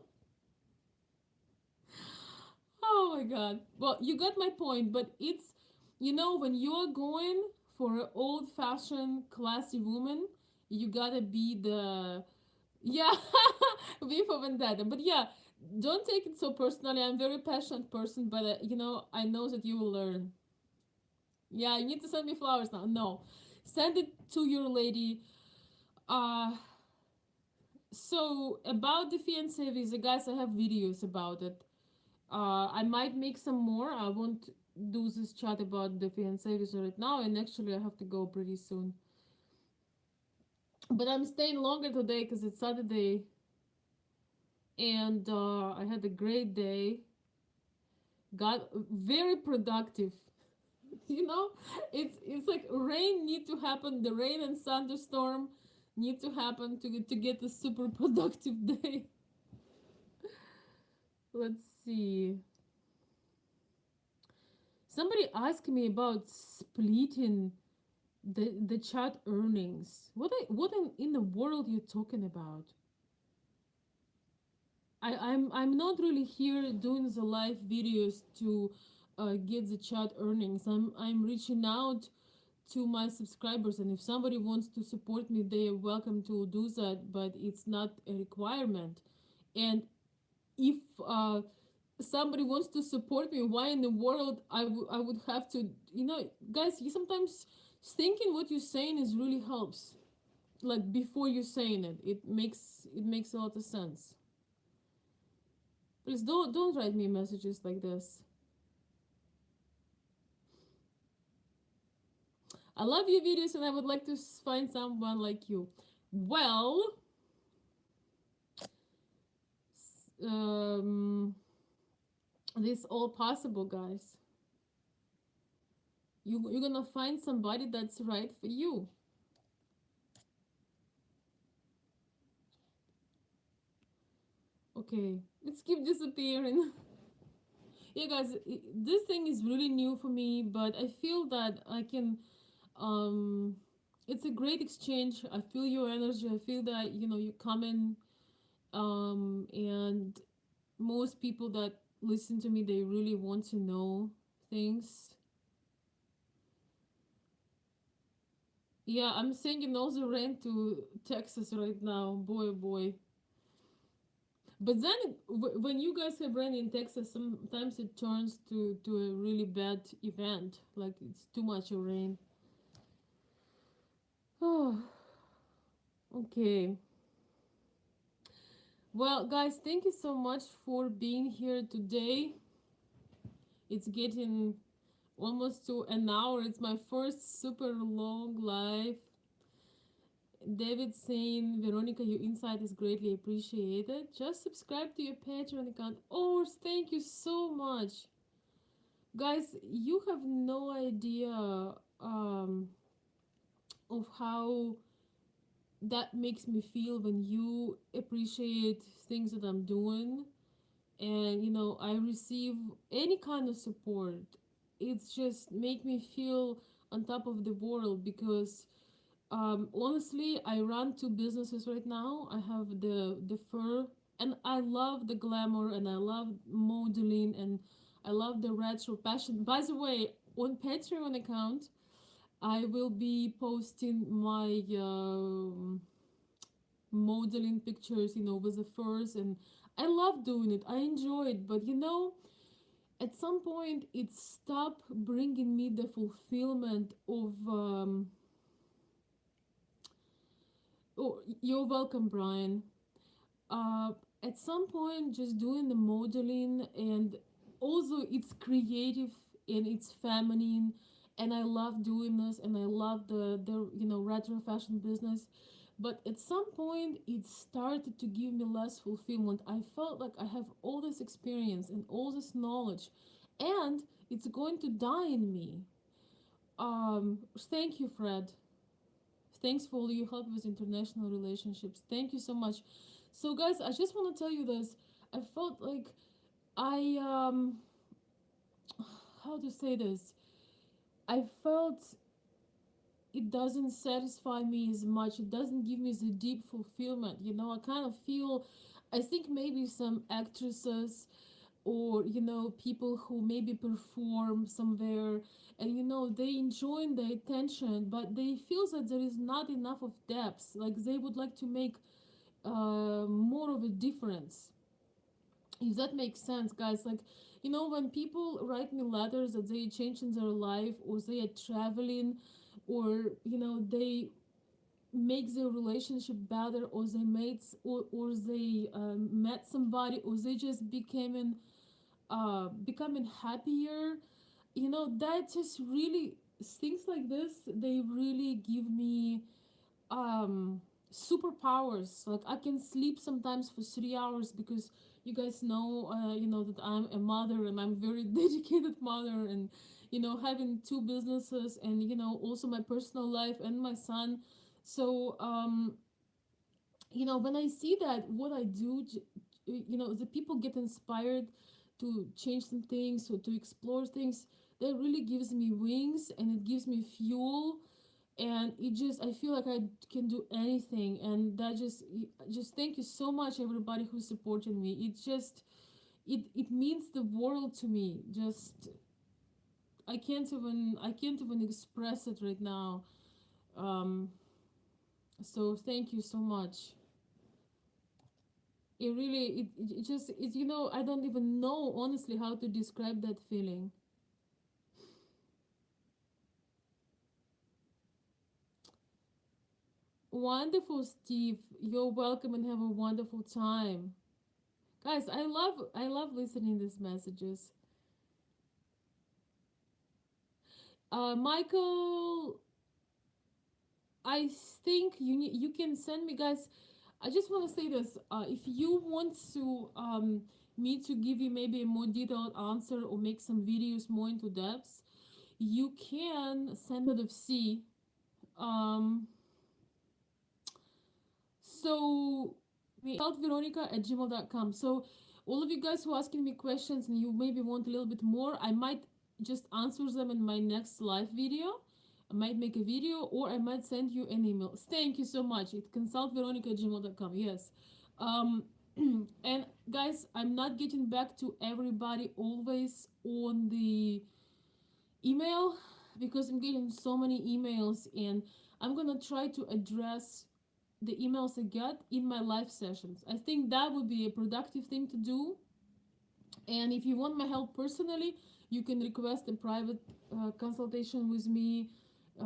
Oh my god. Well, you got my point, but it's, when you're going for an old fashioned classy woman, you gotta be the. Yeah, V for Vendetta. But yeah, don't take it so personally. I'm a very passionate person, but I know that you will learn. Yeah, you need to send me flowers now. No, send it to your lady. Uh, so about the fiance visa, guys, I have videos about it. I might make some more. I won't do this chat about the fiancé visa right now, and actually, I have to go pretty soon. But I'm staying longer today because it's Saturday, and I had a great day. Got very productive. You know, it's like rain need to happen. The rain and thunderstorm need to happen to get a super productive day. Let's see. Somebody asked me about splitting the chat earnings. What in the world you talking about? I'm not really here doing the live videos to get the chat earnings. I'm reaching out to my subscribers, and if somebody wants to support me, they are welcome to do that, but it's not a requirement. And if somebody wants to support me, why in the world I would have to, guys, you sometimes thinking what you're saying is really helps. Like before you saying it, it makes a lot of sense. Please don't write me messages like this. I love your videos and I would like to find someone like you. Well, um, this all possible, guys. You're gonna find somebody that's right for you. Okay, let's keep disappearing. Yeah, guys, this thing is really new for me, but I feel that I can. Um, it's a great exchange. I feel your energy. I feel that you come in. And most people that listen to me, they really want to know things. Yeah, I'm sending also rent to Texas right now. Boy, oh boy. But then when you guys have rain in Texas, sometimes it turns to a really bad event. Like it's too much of rain. Oh, okay. Well, guys, thank you so much for being here today. It's getting almost to an hour. It's my first super long live. David saying, Veronica, your insight is greatly appreciated. Just subscribe to your Patreon account. Oh, thank you so much. Guys, you have no idea of how that makes me feel when you appreciate things that I'm doing, and I receive any kind of support. It's just make me feel on top of the world because honestly, I run two businesses right now. I have the fur, and I love the glamour, and I love modeling, and I love the retro passion. By the way, on Patreon account, I will be posting my modeling pictures, with the furs, and I love doing it. I enjoy it, but at some point, it stopped bringing me the fulfillment of. Oh, you're welcome, Brian. uh, at some point, just doing the modeling, and also it's creative and it's feminine, and I love doing this, and I love the retro fashion business. But at some point it started to give me less fulfillment. I felt like I have all this experience and all this knowledge, and it's going to die in me. Thank you, Fred. Thanks for all your help with international relationships. Thank you so much. So, guys, I just want to tell you this. I felt like I how to say this? I felt it doesn't satisfy me as much. It doesn't give me the deep fulfillment. I kind of feel. I think maybe some actresses or people who maybe perform somewhere, and they enjoy the attention, but they feel that there is not enough of depth. Like they would like to make more of a difference, if that makes sense, guys. Like when people write me letters that they change in their life, or they are traveling, or they make their relationship better, or they mates, or they met somebody, or they just becoming happier. That just really, things like this, they really give me um superpowers. Like I can sleep sometimes for 3 hours because you guys know, that I'm a mother, and I'm very dedicated mother, and having two businesses, and also my personal life and my son. So when I see that what I do, the people get inspired to change some things or to explore things, that really gives me wings, and it gives me fuel, and it just, I feel like I can do anything. And that just thank you so much, everybody who's supporting me. It means the world to me. Just I can't even express it right now. um so thank you so much. It really, it just, it's, I don't even know honestly how to describe that feeling. Wonderful, Steve. You're welcome and have a wonderful time. Guys, I love listening these messages. Michael, I think you can send me, guys. I just want to say this. If you want to me to give you maybe a more detailed answer or make some videos more into depth, you can send out of C. Um, so consultveronika@gmail.com. So all of you guys who are asking me questions and you maybe want a little bit more, I might just answer them in my next live video. I might make a video or I might send you an email. Thank you so much. It's consultveronika@gmail.com. Yes. Um and guys, I'm not getting back to everybody always on the email because I'm getting so many emails, and I'm gonna try to address the emails I get in my live sessions. I think that would be a productive thing to do. And if you want my help personally, you can request a private consultation with me.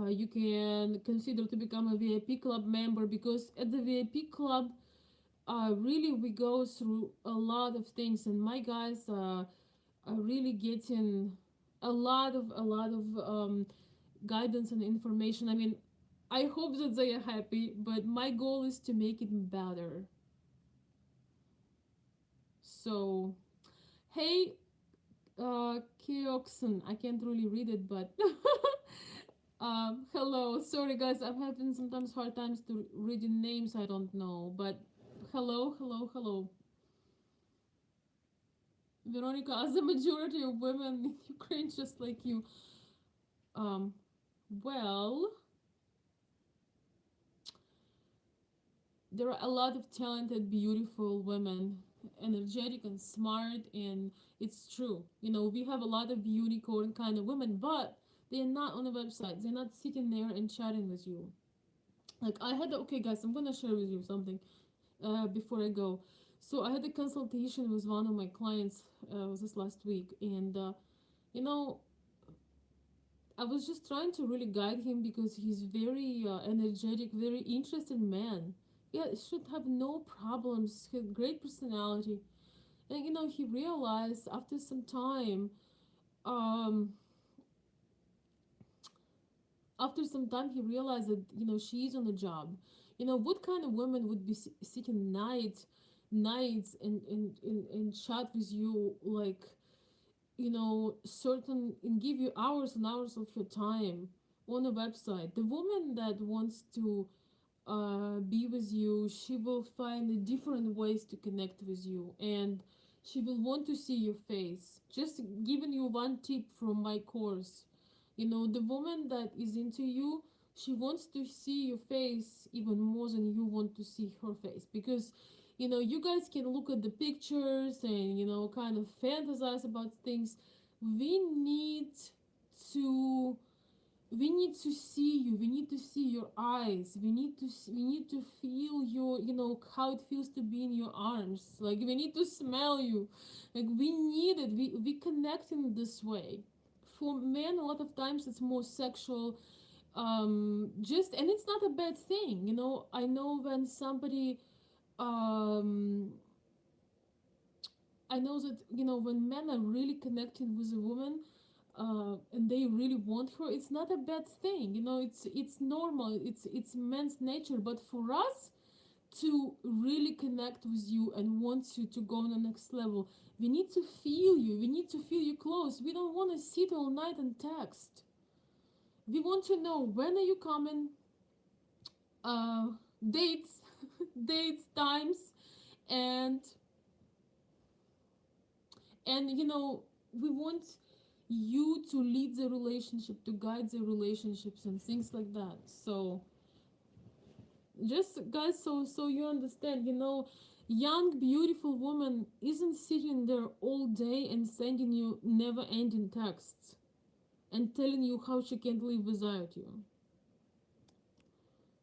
You can consider to become a VIP club member, because at the VIP club, really we go through a lot of things, and my guys are really getting a lot of guidance and information. I mean, I hope that they are happy, but my goal is to make it better. So, hey, Keoxen, I can't really read it, but hello. Sorry, guys, I'm having sometimes hard times to reading names I don't know, but hello, hello, hello. Veronica, as a majority of women in Ukraine, just like you, um, well, there are a lot of talented, beautiful women, energetic and smart, and it's true. We have a lot of unicorn kind of women, but they're not on the website. They're not sitting there and chatting with you. Like I had, okay, guys, I'm gonna share with you something before I go. So I had a consultation with one of my clients this last week, and you know, I was just trying to really guide him because he's very energetic, very interested man. Yeah, should have no problems. He had great personality, and he realized after some time, um, he realized that she's on the job. What kind of woman would be sitting nights and chat with you, like certain, and give you hours and hours of your time on a website. The woman that wants to be with you, she will find different ways to connect with you, and she will want to see your face. Just giving you one tip from my course. The woman that is into you, she wants to see your face even more than you want to see her face, because you guys can look at the pictures and kind of fantasize about things. We need to we need to see you, we need to see your eyes, we need to feel your, how it feels to be in your arms, like we need to smell you, like we need it, we connect in this way. For men, a lot of times it's more sexual, just, and it's not a bad thing. I know when somebody, um I know that when men are really connecting with a woman, and they really want her, it's not a bad thing. It's normal. It's men's nature. But for us to really connect with you and want you to go on the next level, we need to feel you. We need to feel you close. We don't want to sit all night and text. We want to know when are you coming, uh, dates, dates, times, and we want you to lead the relationship, to guide the relationships and things like that. So just guys, so you understand, young beautiful woman isn't sitting there all day and sending you never ending texts and telling you how she can't live without you.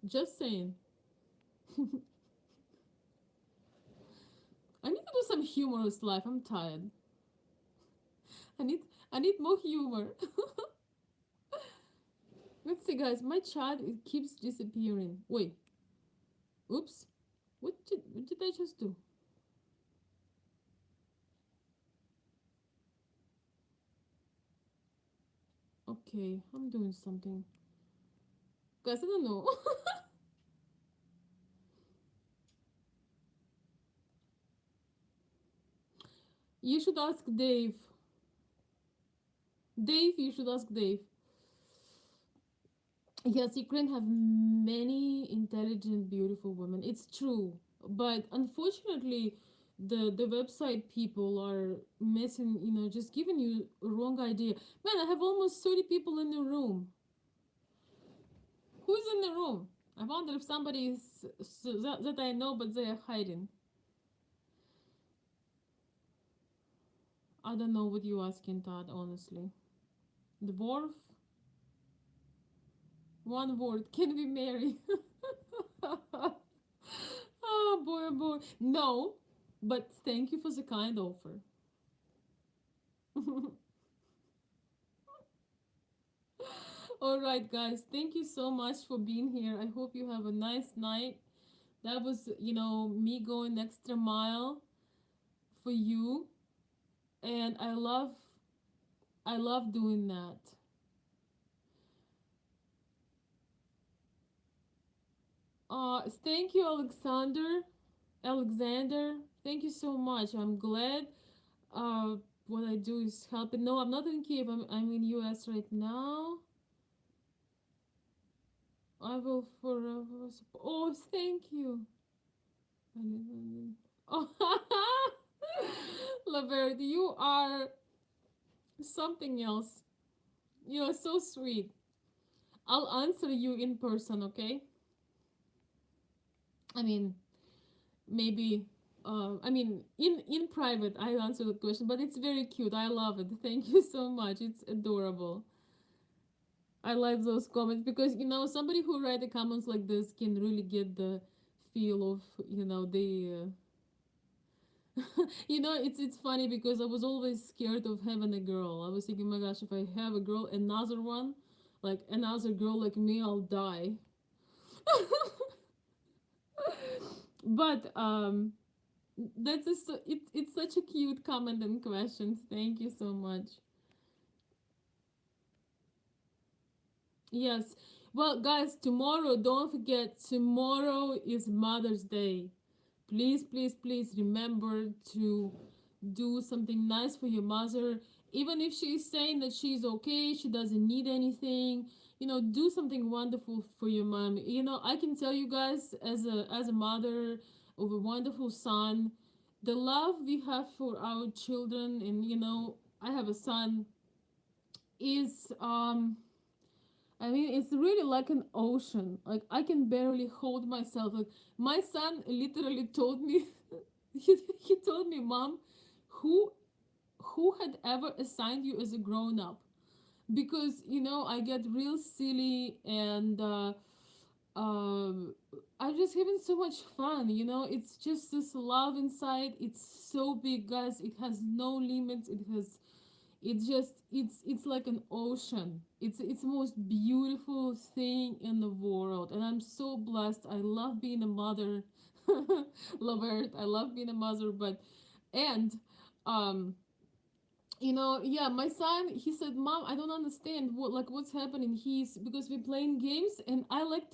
Just saying. I need to do some humorous life. I'm tired. I need I need more humor. Let's see, guys. My child it keeps disappearing. Wait. Oops. What did I just do? Okay, I'm doing something. Guys, I don't know. You should ask Dave. Dave, you should ask Dave. Yes, Ukraine have many intelligent, beautiful women. It's true, but unfortunately, the website people are messing. Just giving you a wrong idea. Man, I have almost 30 people in the room. Who's in the room? I wonder if somebody is that I know, but they are hiding. I don't know what you asking, Todd. Honestly, dwarf. One word. Can we marry? Oh boy, oh boy. No, but thank you for the kind offer. All right, guys. Thank you so much for being here. I hope you have a nice night. That was, me going extra mile for you, and I love doing that. Thank you, Alexander. Alexander, thank you so much. I'm glad. Uh, what I do is helping. No, I'm not in Kiev. I'm in US right now. I will forever support. Oh, thank you. Oh, Lavert, you are something else. You are so sweet. I'll answer you in person, okay? I mean, maybe. In private, I answer the question, but it's very cute. I love it. Thank you so much. It's adorable. I like those comments because somebody who write the comments like this can really get the feel of the it's funny because I was always scared of having a girl. I was thinking, my gosh, if I have a girl, another one, like another girl like me, I'll die. But it's such a cute comment and questions. Thank you so much. Yes. Well, guys, tomorrow, don't forget, tomorrow is Mother's Day. Please, please, please remember to do something nice for your mother. Even if she's saying that she's okay, she doesn't need anything, do something wonderful for your mom. I can tell you guys, as a mother of a wonderful son, the love we have for our children, and I have a son, is I mean, it's really like an ocean. Like, I can barely hold myself. Like, my son literally told me, he told me, Mom, who who had ever assigned you as a grown up? Because I get real silly, and um, I'm just having so much fun. It's just this love inside. It's so big, guys. It has no limits. It's like an ocean. It's the most beautiful thing in the world, and I'm so blessed. I love being a mother. Love it. I love being a mother, but and um yeah, my son, he said, Mom, I don't understand what's happening. He's Because we're playing games, and I like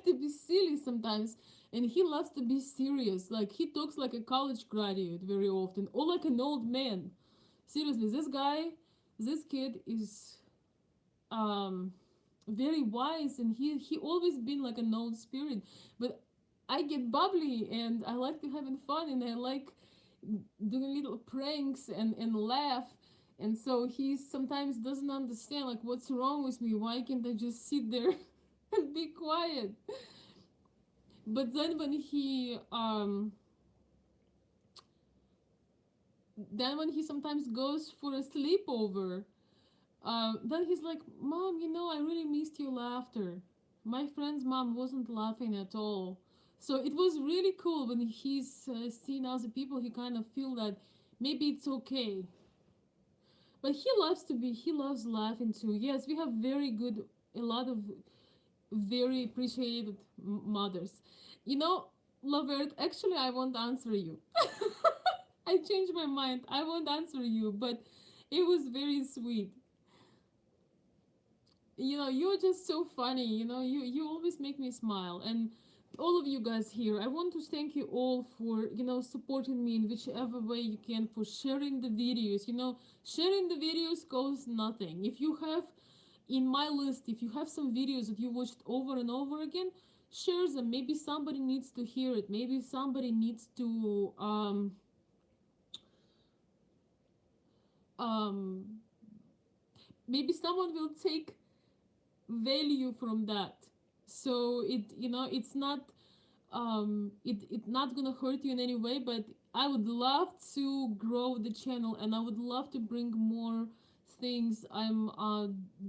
to be silly sometimes, and he loves to be serious. Like, he talks like a college graduate very often, or like an old man. Seriously, this kid is um very wise, and he always been like an old spirit. But I get bubbly, and I like to having fun, and I like doing little pranks and laugh. And so he sometimes doesn't understand, like, what's wrong with me. Why can't I just sit there and be quiet? But then when he sometimes goes for a sleepover, then he's like, Mom, I really missed your laughter. My friend's mom wasn't laughing at all. So it was really cool when he's seen other people. He kind of feel that maybe it's okay, but he loves laughing too. Yes, we have very good, a lot of very appreciated mothers. You know, Lavert, actually, I won't answer you. I changed my mind. I won't answer you, but it was very sweet. You know, you're just so funny. You know, you always make me smile. And all of you guys here, I want to thank you all for, you know, supporting me in whichever way you can, for sharing the videos. You know, sharing the videos costs nothing. If you have in my list, if you have some videos that you watched over and over again, share them. Maybe somebody needs to hear it. Maybe somebody needs to um maybe someone will take value from that. So it, you know, it's not it not gonna hurt you in any way, but I would love to grow the channel, and I would love to bring more things. I'm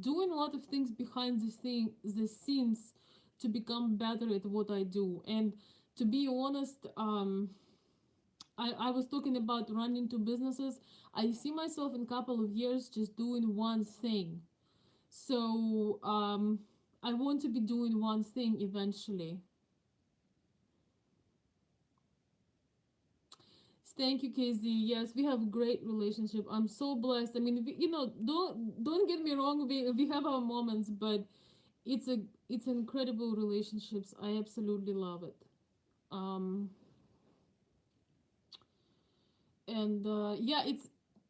doing a lot of things behind the scenes to become better at what I do. And to be honest, I was talking about running two businesses. I see myself in a couple of years just doing one thing. So I want to be doing one thing eventually. Thank you, KZ. Yes, we have a great relationship. I'm so blessed. I mean, you know, don't get me wrong. We have our moments, but it's a it's incredible relationships. I absolutely love it. Um, and yeah, it's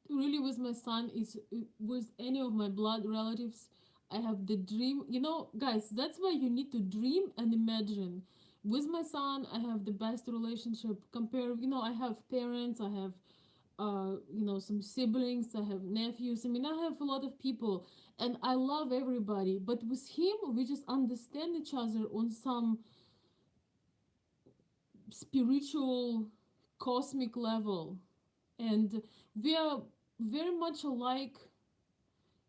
really with my son. It's with any of my blood relatives. I have the dream. You know, guys, that's why you need to dream and imagine. With my son, I have the best relationship. Compare, you know, I have parents. I have you know, some siblings, I have nephews. I mean, I have a lot of people, and I love everybody. But with him, we just understand each other on some spiritual, cosmic level, and we are very much alike.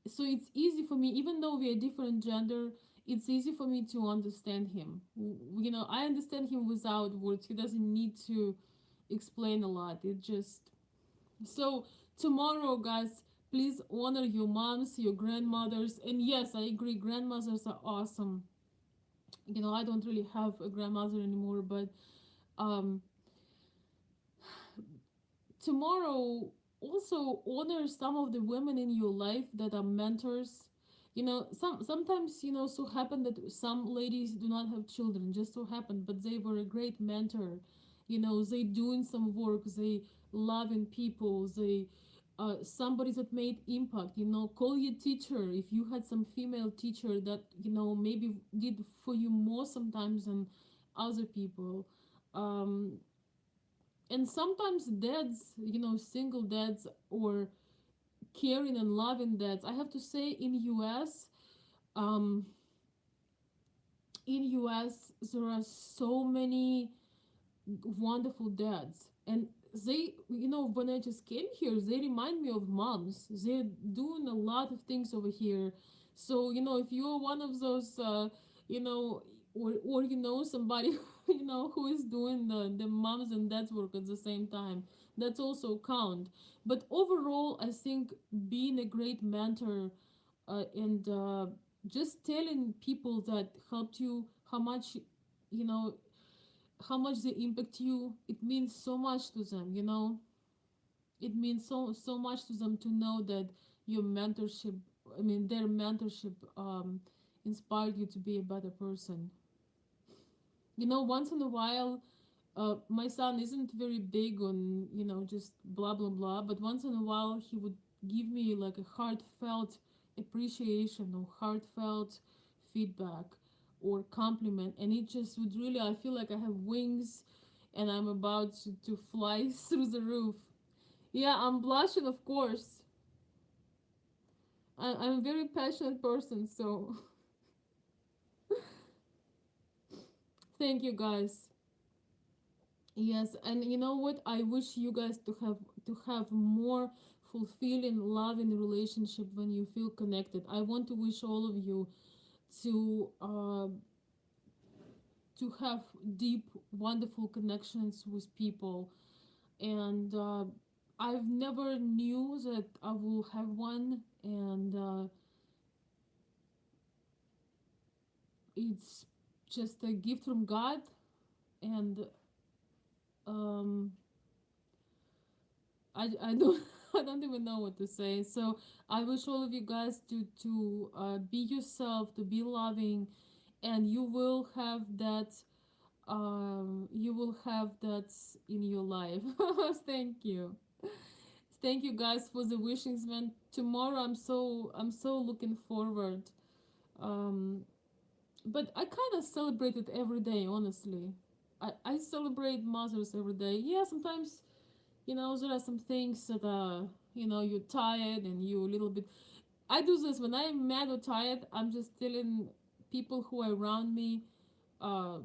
So it's easy for me, even though we are different gender. It's easy for me to understand him. You know, I understand him without words. He doesn't need to explain a lot. It just So tomorrow, guys, please honor your moms, your grandmothers, and yes, I agree, grandmothers are awesome. You know, I don't really have a grandmother anymore, but um, tomorrow also honor some of the women in your life that are mentors. You know, sometimes, you know, so happen that some ladies do not have children, just so happen, but they were a great mentor. You know, they doing some work, they loving people, they somebody that made impact. You know, call your teacher if you had some female teacher that, you know, maybe did for you more sometimes than other people. um and sometimes dads, you know, single dads or caring and loving dads, I have to say, um in us there are so many wonderful dads, and they, you know, when I just came here, they remind me of moms. They're doing a lot of things over here. So, you know, if you're one of those you know, or you know somebody you know, who is doing the moms and dads work at the same time, that's also count. But overall, I think being a great mentor, and just telling people that helped you, how much, you know, how much they impact you, it means so much to them. You know, it means so much to them to know that your mentorship, I mean their mentorship, inspired you to be a better person. You know, once in a while, my son isn't very big on, you know, just blah blah blah, but once in a while he would give me like a heartfelt appreciation or heartfelt feedback or compliment, and it just would really, I feel like I have wings and I'm about to fly through the roof. Yeah, I'm blushing, of course. I'm a very passionate person, so thank you guys. Yes, and you know what? I wish you guys to have more fulfilling, loving relationship when you feel connected. I want to wish all of you to to have deep, wonderful connections with people. And I've never knew that I will have one, and it's just a gift from God. And um, I don't I don't even know what to say. So I wish all of you guys to be yourself, to be loving, and you will have that in your life. Thank you. Thank you guys for the wishings, man. Tomorrow I'm so looking forward. Um but I kind of celebrate it every day, honestly. I celebrate mothers every day. Yeah, sometimes, there are some things that you're tired and you a little bit. I do this when I'm mad or tired. I'm just telling people who are around me, uh,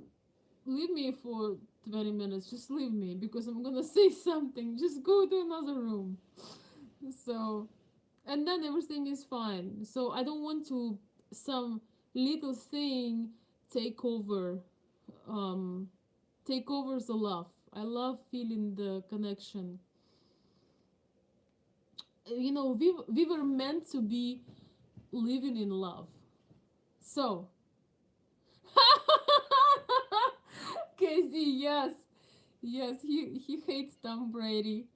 leave me for 20 minutes. Just leave me because I'm gonna say something. Just go to another room. So, and then everything is fine. So I don't want to some little thing take over. Um, take over the love. I love feeling the connection. We were meant to be living in love. So, Casey, yes, yes, he hates Tom Brady,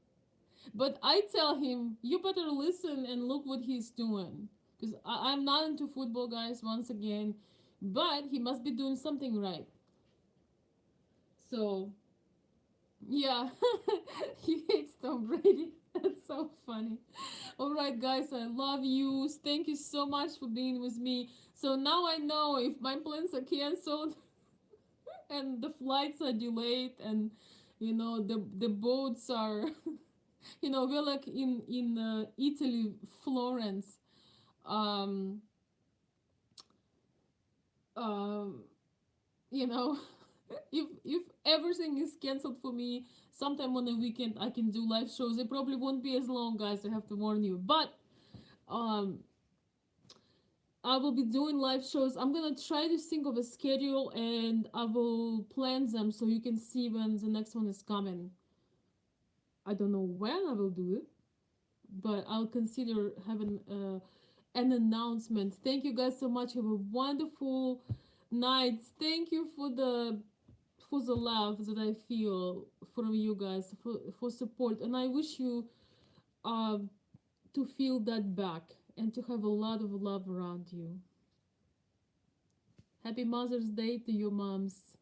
but I tell him you better listen and look what he's doing, because I'm not into football, guys. Once again, but he must be doing something right. So yeah, he hates Tom Brady. That's so funny. All right, guys, I love you. Thank you so much for being with me. So now I know if my plans are canceled and the flights are delayed, and the boats are we're like in Italy, Florence. Um um you know if everything is canceled for me, sometime on the weekend I can do live shows. They probably won't be as long, guys, I have to warn you, but um I will be doing live shows. I'm gonna try to think of a schedule and I will plan them so you can see when the next one is coming. I don't know when I will do it, but I'll consider having an announcement. Thank you guys so much. Have a wonderful night. Thank you for the love that I feel from you guys, for support, and I wish you uh, to feel that back and to have a lot of love around you. Happy Mother's Day to your moms.